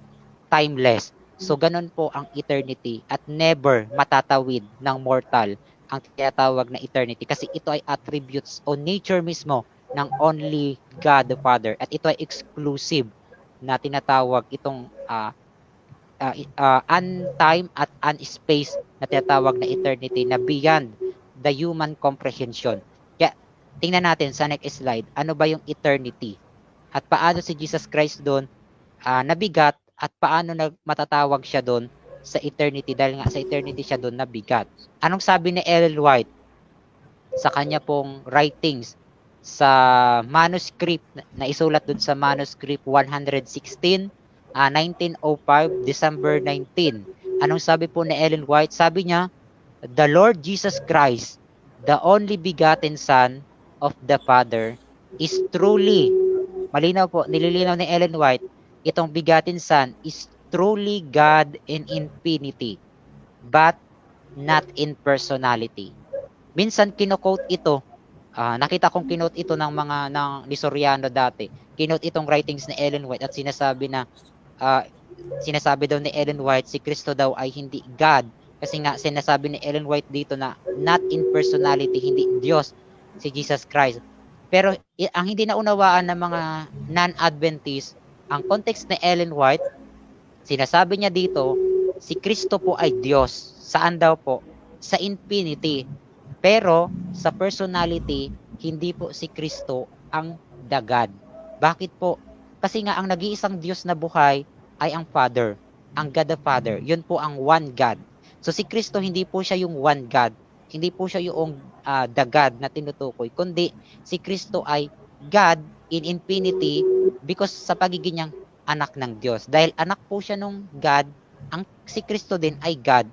timeless. So ganun po ang eternity at never matatawid ng mortal ang tinatawag na eternity kasi ito ay attributes o nature mismo ng only God the Father at ito ay exclusive na tinatawag itong untime at unspace na tinatawag na eternity na beyond the human comprehension. Kaya tingnan natin sa next slide, ano ba yung eternity? At paano si Jesus Christ doon nabigat at paano matatawag siya doon sa eternity dahil nga sa eternity siya doon nabigat. Anong sabi ni Ellen White sa kanya pong writings sa manuscript na isulat doon sa manuscript 116, 1905, December 19. Anong sabi po ni Ellen White? Sabi niya, the Lord Jesus Christ, the only begotten Son of the Father, is truly, malinaw po, nililinaw ni Ellen White, itong begotten Son is truly God in infinity, but not in personality. Minsan kino-quote ito, nakita kong kinote ito ng mga ni Soriano dati. Kinote itong writings ni Ellen White at sinasabi na sinasabi daw ni Ellen White si Kristo daw ay hindi God kasi nga sinasabi ni Ellen White dito na not in personality, hindi Diyos si Jesus Christ. Pero ang hindi naunawaan ng mga non-Adventist, ang context ni Ellen White, sinasabi niya dito, si Kristo po ay Diyos. Saan daw po? Sa infinity. Pero sa personality, hindi po si Kristo ang the God. Bakit po? Kasi nga ang nag-iisang Diyos na buhay ay ang Father, ang God the Father. Yun po ang one God. So si Kristo hindi po siya yung one God. Hindi po siya yung the God na tinutukoy, kundi si Kristo ay God in infinity because sa pagiging niyang anak ng Diyos. Dahil anak po siya nung God, ang si Kristo din ay God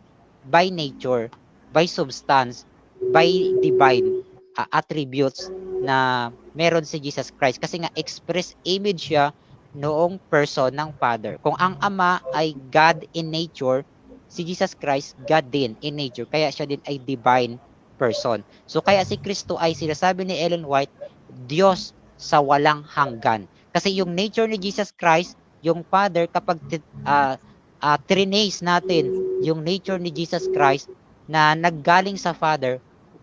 by nature, by substance, by divine attributes na meron si Jesus Christ. Kasi nga express image siya noong person ng Father. Kung ang Ama ay God in nature, si Jesus Christ God din in nature. Kaya siya din ay divine person. So kaya si Kristo ay sinasabi ni Ellen White, Diyos sa walang hanggan. Kasi yung nature ni Jesus Christ, yung Father, kapag trinace natin yung nature ni Jesus Christ na naggaling sa Father,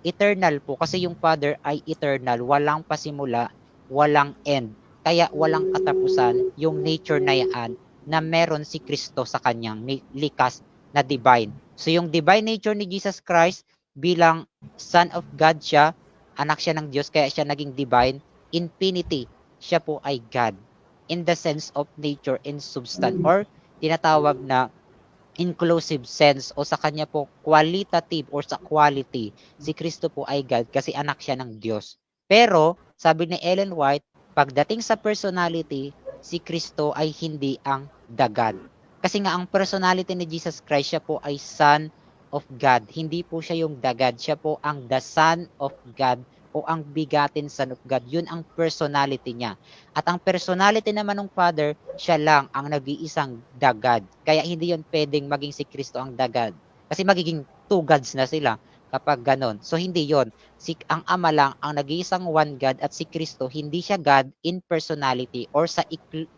eternal po kasi yung Father ay eternal, walang pasimula, walang end. Kaya walang katapusan yung nature na yan na meron si Kristo sa kanyang likas na divine. So yung divine nature ni Jesus Christ bilang Son of God siya, anak siya ng Diyos kaya siya naging divine, infinity, siya po ay God in the sense of nature and substance or tinatawag na inclusive sense o sa kanya po qualitative or sa quality, si Kristo po ay God kasi anak siya ng Diyos. Pero, sabi ni Ellen White, pagdating sa personality, si Kristo ay hindi ang the God. Kasi nga ang personality ni Jesus Christ, siya po ay Son of God. Hindi po siya yung the God, siya po ang the Son of God o ang bigatin Son of God. Yun ang personality niya. At ang personality naman ng Father, siya lang ang nag-iisang the God. Kaya hindi yon pwedeng maging si Kristo ang the God. Kasi magiging two gods na sila kapag ganon. So hindi yon. Ang Ama lang ang nag-iisang one God at si Kristo hindi siya God in personality or sa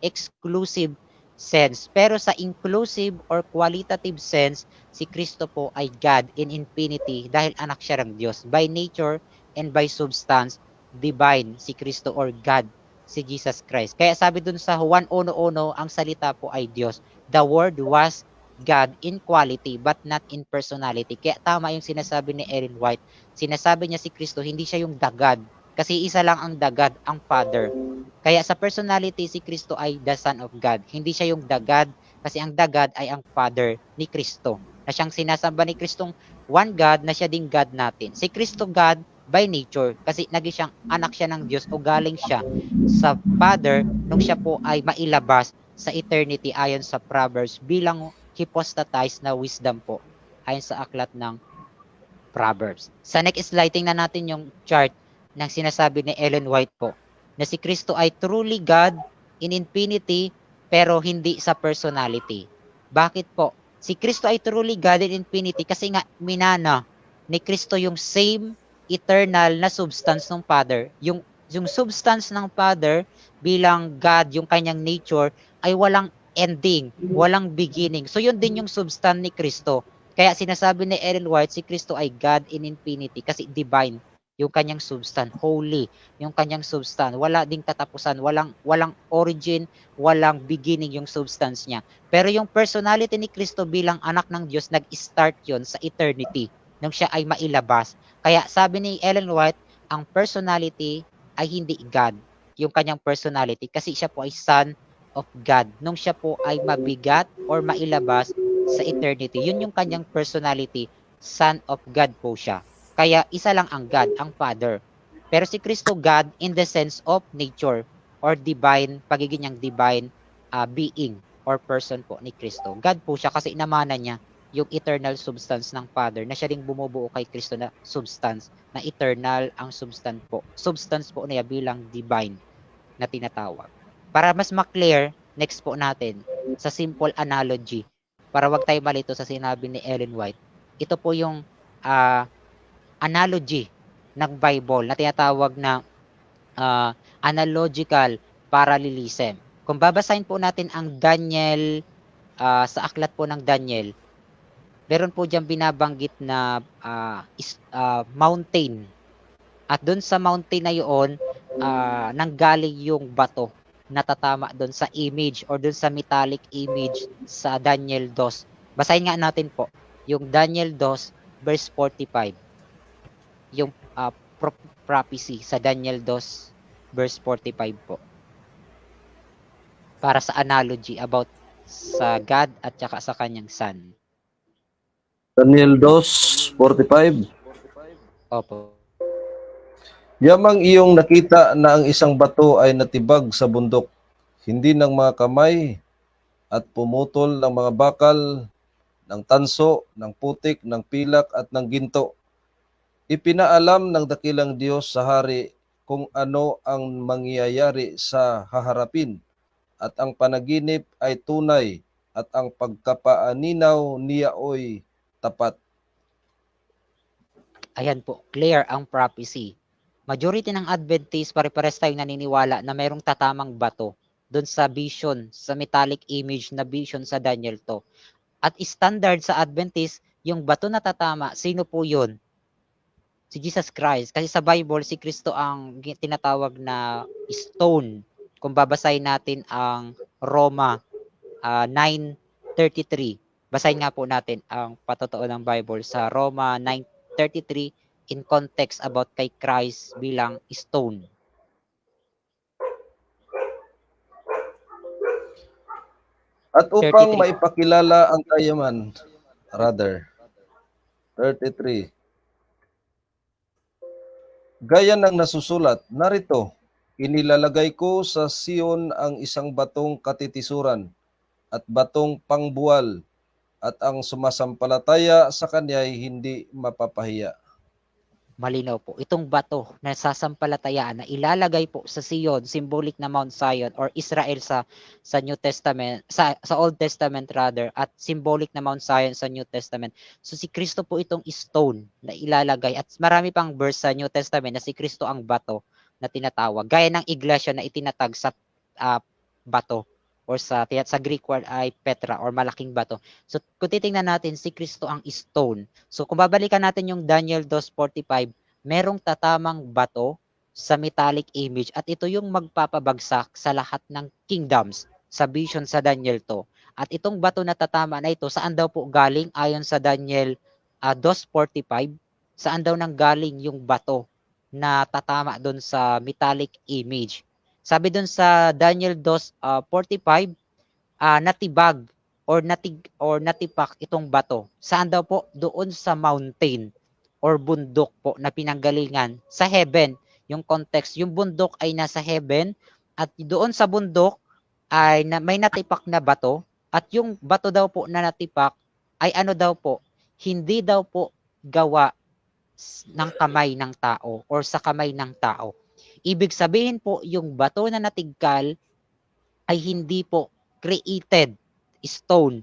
exclusive sense. Pero sa inclusive or qualitative sense, si Kristo po ay God in infinity dahil anak siya ng Diyos. By nature and by substance, divine si Kristo or God si Jesus Christ. Kaya sabi dun sa Juan 1:1, ang salita po ay Diyos. The Word was God in quality but not in personality. Kaya tama yung sinasabi ni Ellen White. Sinasabi niya si Kristo, hindi siya yung the God. Kasi isa lang ang the God, ang Father. Kaya sa personality, si Kristo ay the Son of God. Hindi siya yung the God kasi ang the God ay ang Father ni Kristo. Na siyang sinasamba ni Kristong one God na siya ding God natin. Si Kristo God by nature kasi naging siyang anak siya ng Diyos o galing siya sa Father nung siya po ay mailabas sa eternity ayon sa Proverbs bilang hypostatized na wisdom po ayon sa aklat ng Proverbs. Sa next slide, tingnan natin yung chart ng sinasabi ni Ellen White po na si Kristo ay truly God in infinity pero hindi sa personality. Bakit po? Si Kristo ay truly God in infinity kasi nga minana ni Kristo yung same eternal na substance ng Father. Yung substance ng Father bilang God, yung kanyang nature ay walang ending, walang beginning. So yun din yung substance ni Kristo. Kaya sinasabi ni Ellen White, si Kristo ay God in infinity kasi divine yung kanyang substance, holy yung kanyang substance, wala ding katapusan, walang origin, walang beginning yung substance niya. Pero yung personality ni Kristo bilang anak ng Diyos, nag-start yon sa eternity nung siya ay mailabas. Kaya sabi ni Ellen White, ang personality ay hindi God, yung kanyang personality kasi siya po ay Son of God. Nung siya po ay mabigat or mailabas sa eternity. Yun yung kanyang personality, Son of God po siya. Kaya isa lang ang God, ang Father. Pero si Kristo God in the sense of nature or divine, pagiging niyang divine being or person po ni Kristo. God po siya kasi inamana niya yung eternal substance ng Father na siya ring bumubuo kay Kristo na substance, na eternal ang substance po. Substance po niya bilang divine na tinatawag. Para mas ma-clear, next po natin sa simple analogy para wag tayo malito sa sinabi ni Ellen White. Ito po yung analogy ng Bible na tinatawag na analogical parallelism. Kung babasahin po natin ang Daniel, sa aklat po ng Daniel, meron po diyang binabanggit na mountain. At doon sa mountain na yun, nanggaling yung bato na tatama doon sa image or doon sa metallic image sa Daniel 2. Basahin nga natin po yung Daniel 2 verse 45. Yung prophecy sa Daniel 2 verse 45 po. Para sa analogy about sa God at saka sa kanyang Son. Daniel 2:45. Opo. Yamang iyong nakita na ang isang bato ay natibag sa bundok, hindi ng mga kamay at pumutol ng mga bakal, ng tanso, ng putik, ng pilak at ng ginto. Ipinaalam ng dakilang Diyos sa hari kung ano ang mangyayari sa haharapin at ang panaginip ay tunay at ang pagkapaaninaw niya ay tapat. Ayan po, clear ang prophecy. Majority ng Adventist, pare-pares tayong naniniwala na mayroong tatamang bato doon sa vision, sa metallic image na vision sa Daniel 2. At standard sa Adventist, yung bato na tatama, sino po yun? si Jesus Christ. Kasi sa Bible, si Kristo ang tinatawag na stone. Kung babasahin natin ang Roma 9:33. Basahin nga po natin ang patotoo ng Bible sa Roma 9:33 in context about kay Christ bilang stone. At upang 33 po. maipakilala ang kayaman, rather, 33. Gaya ng nasusulat, narito, inilalagay ko sa Sion ang isang batong katitisuran at batong pangbuwal, at ang sumasampalataya sa kanya ay hindi mapapahiya. Malinaw po. Itong bato na sasampalatayaan na ilalagay po sa Sion, symbolic na Mount Zion or Israel sa New Testament, sa Old Testament rather, at symbolic na Mount Zion sa New Testament. So si Kristo po itong stone na ilalagay, at marami pang verse sa New Testament na si Kristo ang bato na tinatawag. Gaya ng iglesia na itinatag sa bato, or sa Greek word ay Petra or malaking bato. So kung titingnan natin, si Kristo ang stone. So kung babalikan natin yung Daniel 2:45, merong tatamang bato sa metallic image, at ito yung magpapabagsak sa lahat ng kingdoms sa vision sa Daniel 2. At itong bato na tatama na ito, saan daw po galing ayon sa Daniel 2:45? Saan daw nang galing yung bato na tatama doon sa metallic image? Sabi doon sa Daniel 2:45, natibag or natipak itong bato. Saan daw po? Doon sa mountain or bundok po na pinanggalingan sa heaven. Yung context, yung bundok ay nasa heaven, at doon sa bundok ay may natipak na bato, at yung bato daw po na natipak ay ano daw po? Hindi daw po gawa ng kamay ng tao or sa kamay ng tao. Ibig sabihin po, yung bato na natigkal ay hindi po created stone.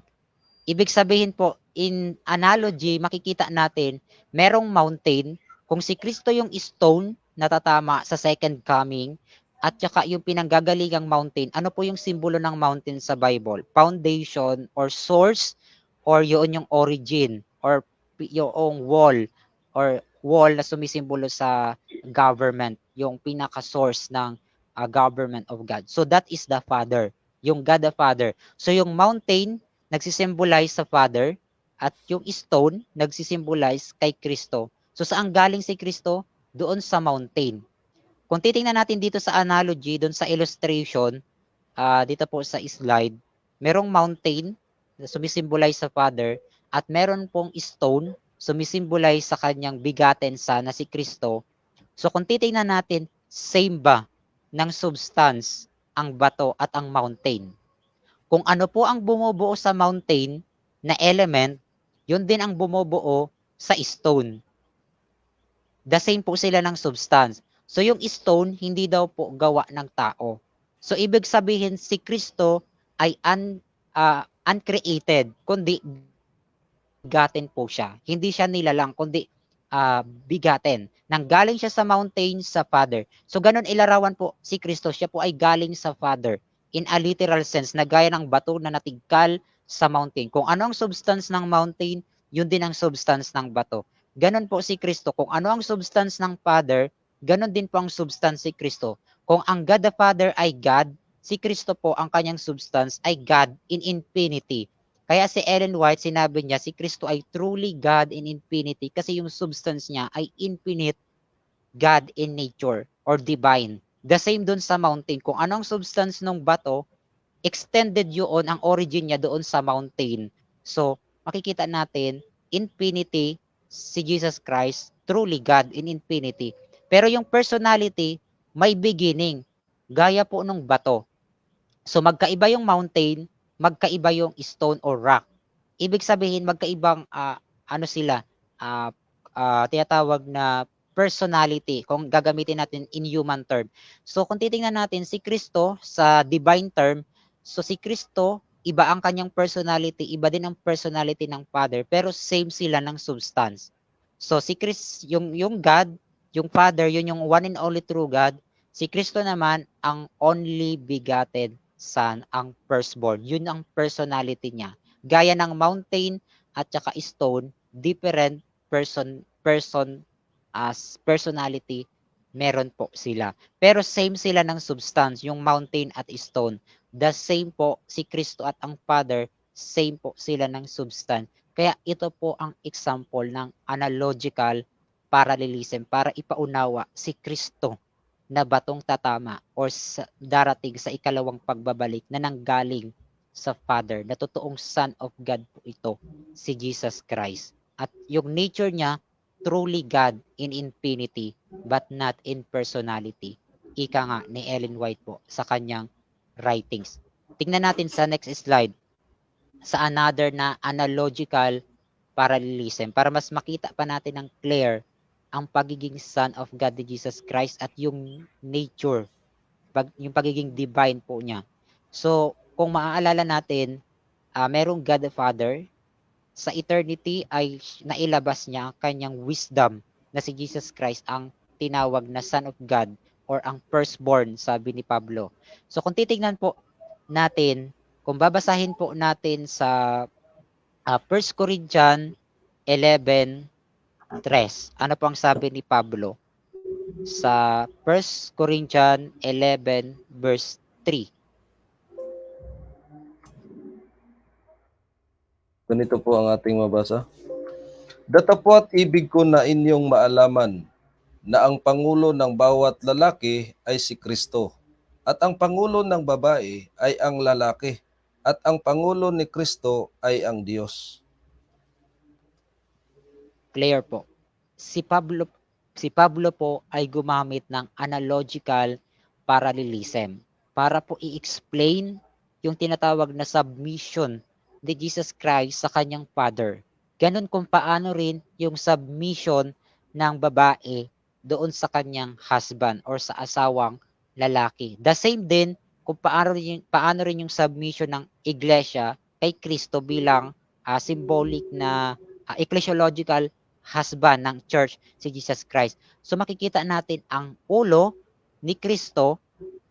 Ibig sabihin po, in analogy, makikita natin, merong mountain, kung si Kristo yung stone na tatama sa second coming, at saka yung pinanggagalingang mountain, ano po yung simbolo ng mountain sa Bible? Foundation or source, or yun yung origin, or yung wall na sumisimbolo sa government, yung pinaka-source ng government of God. So that is the Father, yung God the Father. So yung mountain nagsisimbolize sa Father, at yung stone nagsisimbolize kay Kristo. So saan galing si Kristo? Doon sa mountain. Kung titingnan natin dito sa analogy, doon sa illustration, dito po sa slide, merong mountain na sumisimbolize sa Father, at meron pong stone sumisimbolize sa kanyang bigaten sa na si Kristo. So kung titingnan natin, same ba ng substance ang bato at ang mountain? Kung ano po ang bumubuo sa mountain na element, yun din ang bumubuo sa stone. The same po sila ng substance. So yung stone, hindi daw po gawa ng tao. So ibig sabihin, si Kristo ay uncreated, kundi bigaten po siya. Hindi siya nilalang, kundi bigaten. Nanggaling siya sa mountain sa Father. So ganun ilarawan po si Kristo, siya po ay galing sa Father in a literal sense, na gaya ng bato na natigkal sa mountain. Kung ano ang substance ng mountain, yun din ang substance ng bato. Ganon po si Kristo. Kung ano ang substance ng Father, ganon din po ang substance si Kristo. Kung ang God the Father ay God, si Kristo po ang kanyang substance ay God in infinity. Kaya si Ellen White, sinabi niya, si Kristo ay truly God in infinity kasi yung substance niya ay infinite God in nature or divine. The same dun sa mountain. Kung anong substance ng bato, extended yun, ang origin niya doon sa mountain. So, makikita natin, infinity, si Jesus Christ, truly God in infinity. Pero yung personality, may beginning. Gaya po nung bato. So, magkaiba yung mountain, magkaiba yung stone or rock. Ibig sabihin, magkaibang, ano sila, tinatawag na personality, kung gagamitin natin in human term. So, kung titingnan natin, si Kristo sa divine term, so si Kristo, iba ang kanyang personality, iba din ang personality ng Father, pero same sila ng substance. So, si Christ, yung God, yung Father, yun yung one and only true God. Si Kristo naman, ang only begotten Son, ang firstborn. Yun ang personality niya. Gaya ng mountain at saka stone, different person as personality, meron po sila. Pero same sila ng substance, yung mountain at stone. The same po si Kristo at ang Father, same po sila ng substance. Kaya ito po ang example ng analogical parallelism para ipaunawa si Kristo na batong tatama or darating sa ikalawang pagbabalik na nanggaling sa Father, na totoong Son of God po ito, si Jesus Christ. At yung nature niya, truly God in infinity but not in personality. Ika nga ni Ellen White po sa kanyang writings. Tingnan natin sa next slide sa another na analogical parallelism para mas makita pa natin ng clear ang pagiging Son of God ni Jesus Christ at yung nature, yung pagiging divine po niya. So, kung maaalala natin, merong God the Father, sa eternity ay nailabas niya ang kanyang wisdom na si Jesus Christ ang tinawag na Son of God or ang firstborn, sabi ni Pablo. So kung titingnan po natin, kung babasahin po natin sa 1 Corinthians 11:3, ano po ang sabi ni Pablo? Sa 1 Corinthians 11 verse 3. Ganito po ang ating mabasa. Datapwat ibig ko na inyong maalaman na ang pangulo ng bawat lalaki ay si Kristo, at ang pangulo ng babae ay ang lalaki, at ang pangulo ni Kristo ay ang Diyos. Clear po. Si Pablo po ay gumamit ng analogical parallelism para po i-explain yung tinatawag na submission ni Jesus Christ sa kanyang Father. Ganun kung paano rin yung submission ng babae doon sa kanyang husband or sa asawang lalaki. The same din kung paano rin yung submission ng iglesia kay Kristo bilang symbolic na ecclesiological husband ng church, si Jesus Christ. So makikita natin ang ulo ni Kristo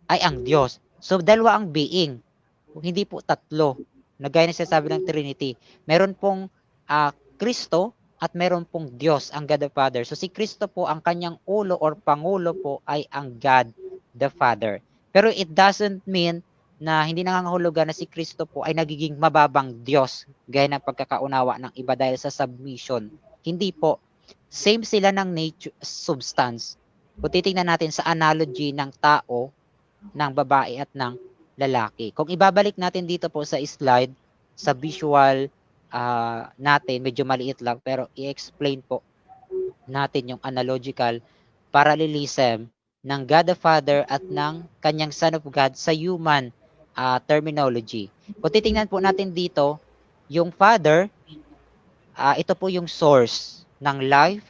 ay ang Diyos. So dalawa ang being, hindi po tatlo. Na gaya na sinasabi ng Trinity. Meron pong Kristo at meron pong Diyos, ang God the Father. So si Kristo po, ang kanyang ulo or pangulo po ay ang God the Father. Pero it doesn't mean na hindi nangangahulugan na si Kristo po ay nagiging mababang Diyos gaya ng pagkakaunawa ng iba dahil sa submission. Hindi po. Same sila ng nature, substance. Kung titingnan natin sa analogy ng tao, ng babae at ng lalaki. Kung ibabalik natin dito po sa slide, sa visual natin, medyo maliit lang, pero i-explain po natin yung analogical parallelism ng God the Father at ng kanyang Son of God sa human terminology. Kung titingnan po natin dito, yung Father, ito po yung source ng life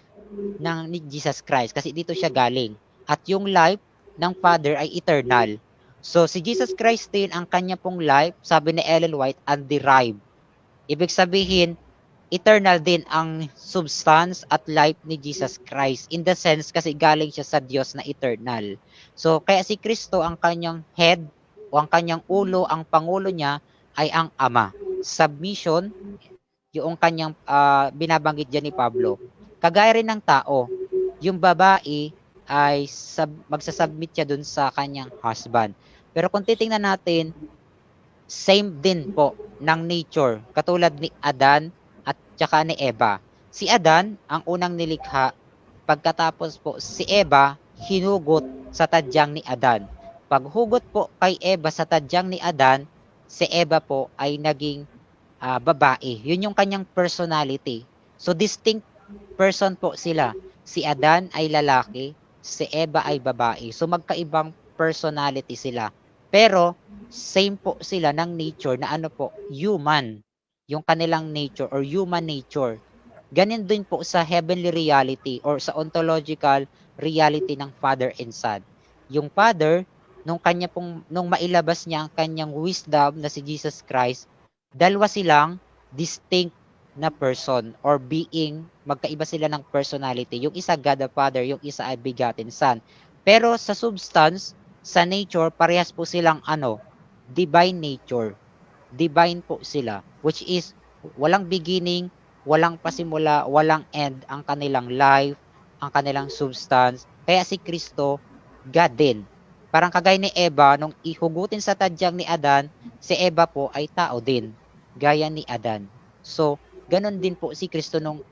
ni Jesus Christ kasi dito siya galing. At yung life ng Father ay eternal. So si Jesus Christ din, ang kanya pong life, sabi ni Ellen White, underived. Ibig sabihin, eternal din ang substance at life ni Jesus Christ. In the sense, kasi galing siya sa Diyos na eternal. So kaya si Kristo, ang kanyang head o ang kanyang ulo, ang pangulo niya ay ang Ama. Submission, yung kanyang binabanggit dyan ni Pablo. Kagaya rin ng tao, yung babae ay magsasubmit siya dun sa kanyang husband. Pero kung titingnan natin, same din po ng nature, katulad ni Adan at saka ni Eva. Si Adan, ang unang nilikha, pagkatapos po si Eva, hinugot sa tadyang ni Adan. Paghugot po kay Eva sa tadyang ni Adan, si Eva po ay naging babae. Yun yung kanyang personality. So distinct person po sila. Si Adan ay lalaki, si Eva ay babae. So magkaibang personality sila. Pero same po sila ng nature na ano po, human. Yung kanilang nature or human nature. Ganyan din po sa heavenly reality or sa ontological reality ng Father and Son. Yung Father, nung mailabas niya ang kanyang wisdom na si Jesus Christ, dalawa silang distinct na person or being, magkaiba sila ng personality. Yung isa God the Father, yung isa ay begotten Son. Pero sa substance, sa nature, parehas po silang divine nature. Divine po sila, which is walang beginning, walang pasimula, walang end ang kanilang life, ang kanilang substance. Kaya si Kristo, God din. Parang kagaya ni Eva, nung ihugutin sa tadyang ni Adan, si Eva po ay tao din, gaya ni Adan. So, ganun din po si Kristo nung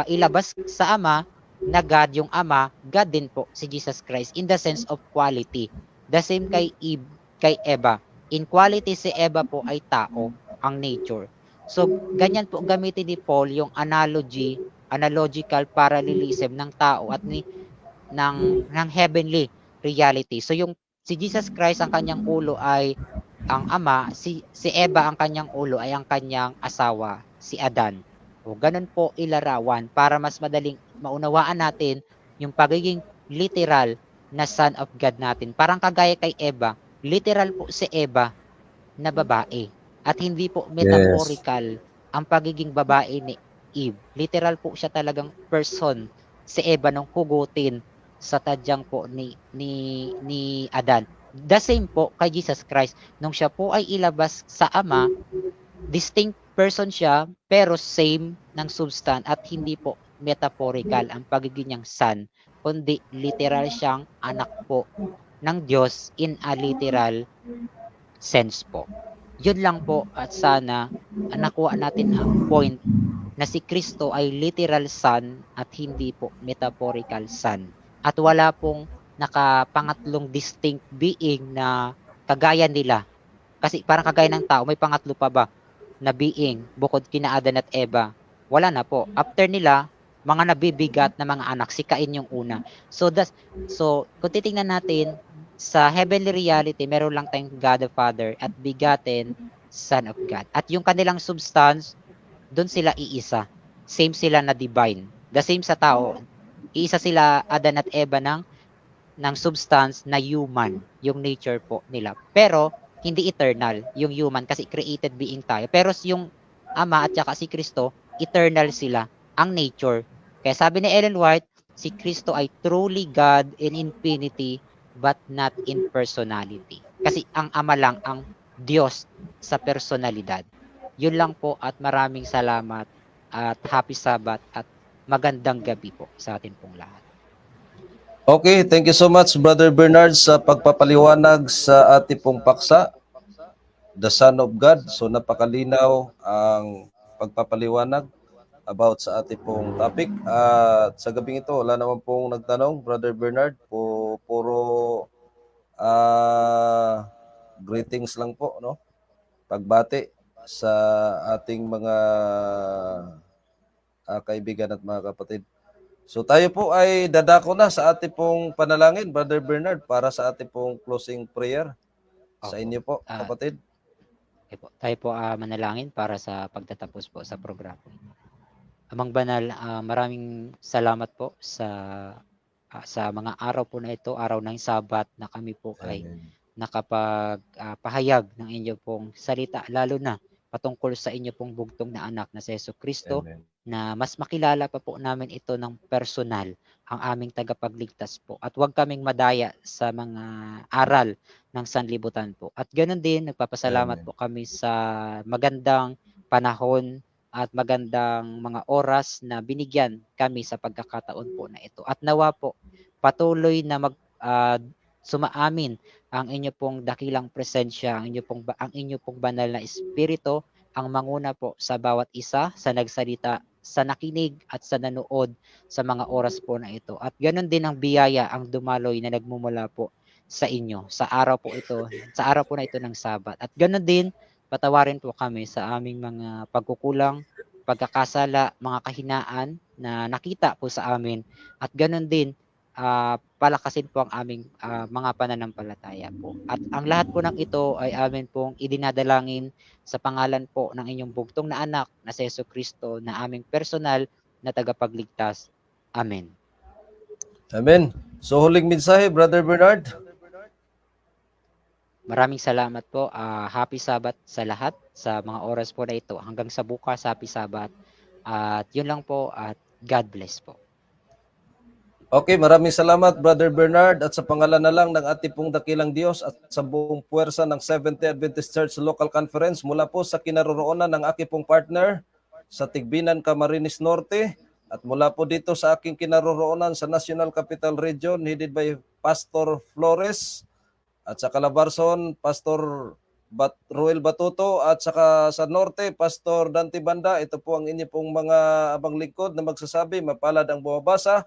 ilabas sa Ama, na God yung Ama, God din po si Jesus Christ in the sense of quality. The same kay Eve, kay Eva. In quality si Eva po ay tao, ang nature. So, ganyan po gamitin ni Paul yung analogical parallelism ng tao at ng heavenly reality. So yung si Jesus Christ ang kanyang ulo ay ang ama, si Eva ang kanyang ulo ay ang kanyang asawa, si Adan. O ganun po ilarawan para mas madaling maunawaan natin yung pagiging literal na son of God natin. Parang kagaya kay Eva, literal po si Eva na babae at hindi po Yes. metaphorical ang pagiging babae ni Eve. Literal po siya talagang person si Eva nung hugutin sa tadyang po ni Adan. The same po kay Jesus Christ nung siya po ay ilabas sa Ama, distinct person siya pero same ng substance at hindi po metaphorical ang pagiging niyang son, kundi literal siyang anak po ng Diyos in a literal sense po. Yun lang po at sana nakuha natin ang point na si Kristo ay literal son at hindi po metaphorical son. At wala pong nakapangatlong distinct being na kagaya nila. Kasi parang kagaya ng tao, may pangatlo pa ba na being bukod kina Adan at Eva? Wala na po. After nila, mga nabibigat na mga anak, si Cain yung una. So kung titingnan natin, sa heavenly reality, meron lang tayong God the Father at begotten Son of God. At yung kanilang substance, doon sila iisa. Same sila na divine. The same sa tao. Iisa sila Adan at Eva ng substance na human, yung nature po nila. Pero hindi eternal yung human kasi created being tayo. Pero yung Ama at saka si Kristo, eternal sila ang nature. Kaya sabi ni Ellen White, si Kristo ay truly God in infinity but not in personality. Kasi ang Ama lang ang Diyos sa personalidad. Yun lang po at maraming salamat at happy Sabbath at magandang gabi po sa atin pong lahat. Okay, thank you so much, Brother Bernard, sa pagpapaliwanag sa ating pong paksa, The Son of God. So napakalinaw ang pagpapaliwanag about sa ating pong topic. At sa gabing ito, wala naman pong nagtanong, Brother Bernard. Puro greetings lang po, no? Pagbati sa ating mga kaibigan at mga kapatid. So tayo po ay dadako na sa ating pong panalangin, Brother Bernard, para sa ating pong closing prayer. Sa Opo. inyo po, kapatid. Okay po. Tayo po manalangin para sa pagtatapos po sa programa. Amang Banal, maraming salamat po sa mga araw po na ito, araw ng Sabat na kami po ay Amen. nakapagpahayag ng inyo pong salita, lalo na patungkol sa inyo pong bugtong na anak na si Jesucristo, Amen. na mas makilala pa po namin ito ng personal, ang aming tagapagligtas po. At huwag kaming madaya sa mga aral ng sanlibutan po. At ganoon din, nagpapasalamat Amen. po kami sa magandang panahon at magandang mga oras na binigyan kami sa pagkakataon po na ito. At nawa po, patuloy na sumaamin ang inyo pong dakilang presensya, ang inyo pong banal na espiritu, ang manguna po sa bawat isa, sa nagsalita, sa nakinig at sa nanood sa mga oras po na ito. At ganoon din ang biyaya, ang dumaloy na nagmumula po sa inyo sa araw po ito, sa araw po na ito ng Sabat. At ganoon din, patawarin po kami sa aming mga pagkukulang, pagkakasala, mga kahinaan na nakita po sa amin. At ganoon din, palakasin po ang aming mga pananampalataya po. At ang lahat po ng ito ay amin pong idinadalangin sa pangalan po ng inyong bugtong na anak na si Jesucristo na aming personal na tagapagligtas. Amen. Amen. So huling mensahe, Brother Bernard. Maraming salamat po. Happy Sabbath sa lahat sa mga oras po na ito. Hanggang sa bukas, Happy Sabbath. At yun lang po at God bless po. Okay, maraming salamat, Brother Bernard, at sa pangalan na lang ng ating pong dakilang Diyos at sa buong puwersa ng Seventh-day Adventist Church Local Conference mula po sa kinaroroonan ng aking pong partner sa Tigbinan, Camarines Norte, At mula po dito sa aking kinaroroonan sa National Capital Region, headed by Pastor Flores, at sa Calabarzon, Pastor Ruel Batuto, at saka sa Norte, Pastor Dante Banda. Ito po ang inyo pong mga abang lingkod na magsasabi, mapalad ang bumabasa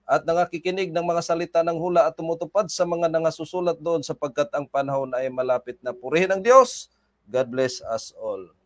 at nangakikinig ng mga salita ng hula at tumutupad sa mga nangasusulat doon sapagkat ang panahon ay malapit na. Purihin ang Diyos. God bless us all.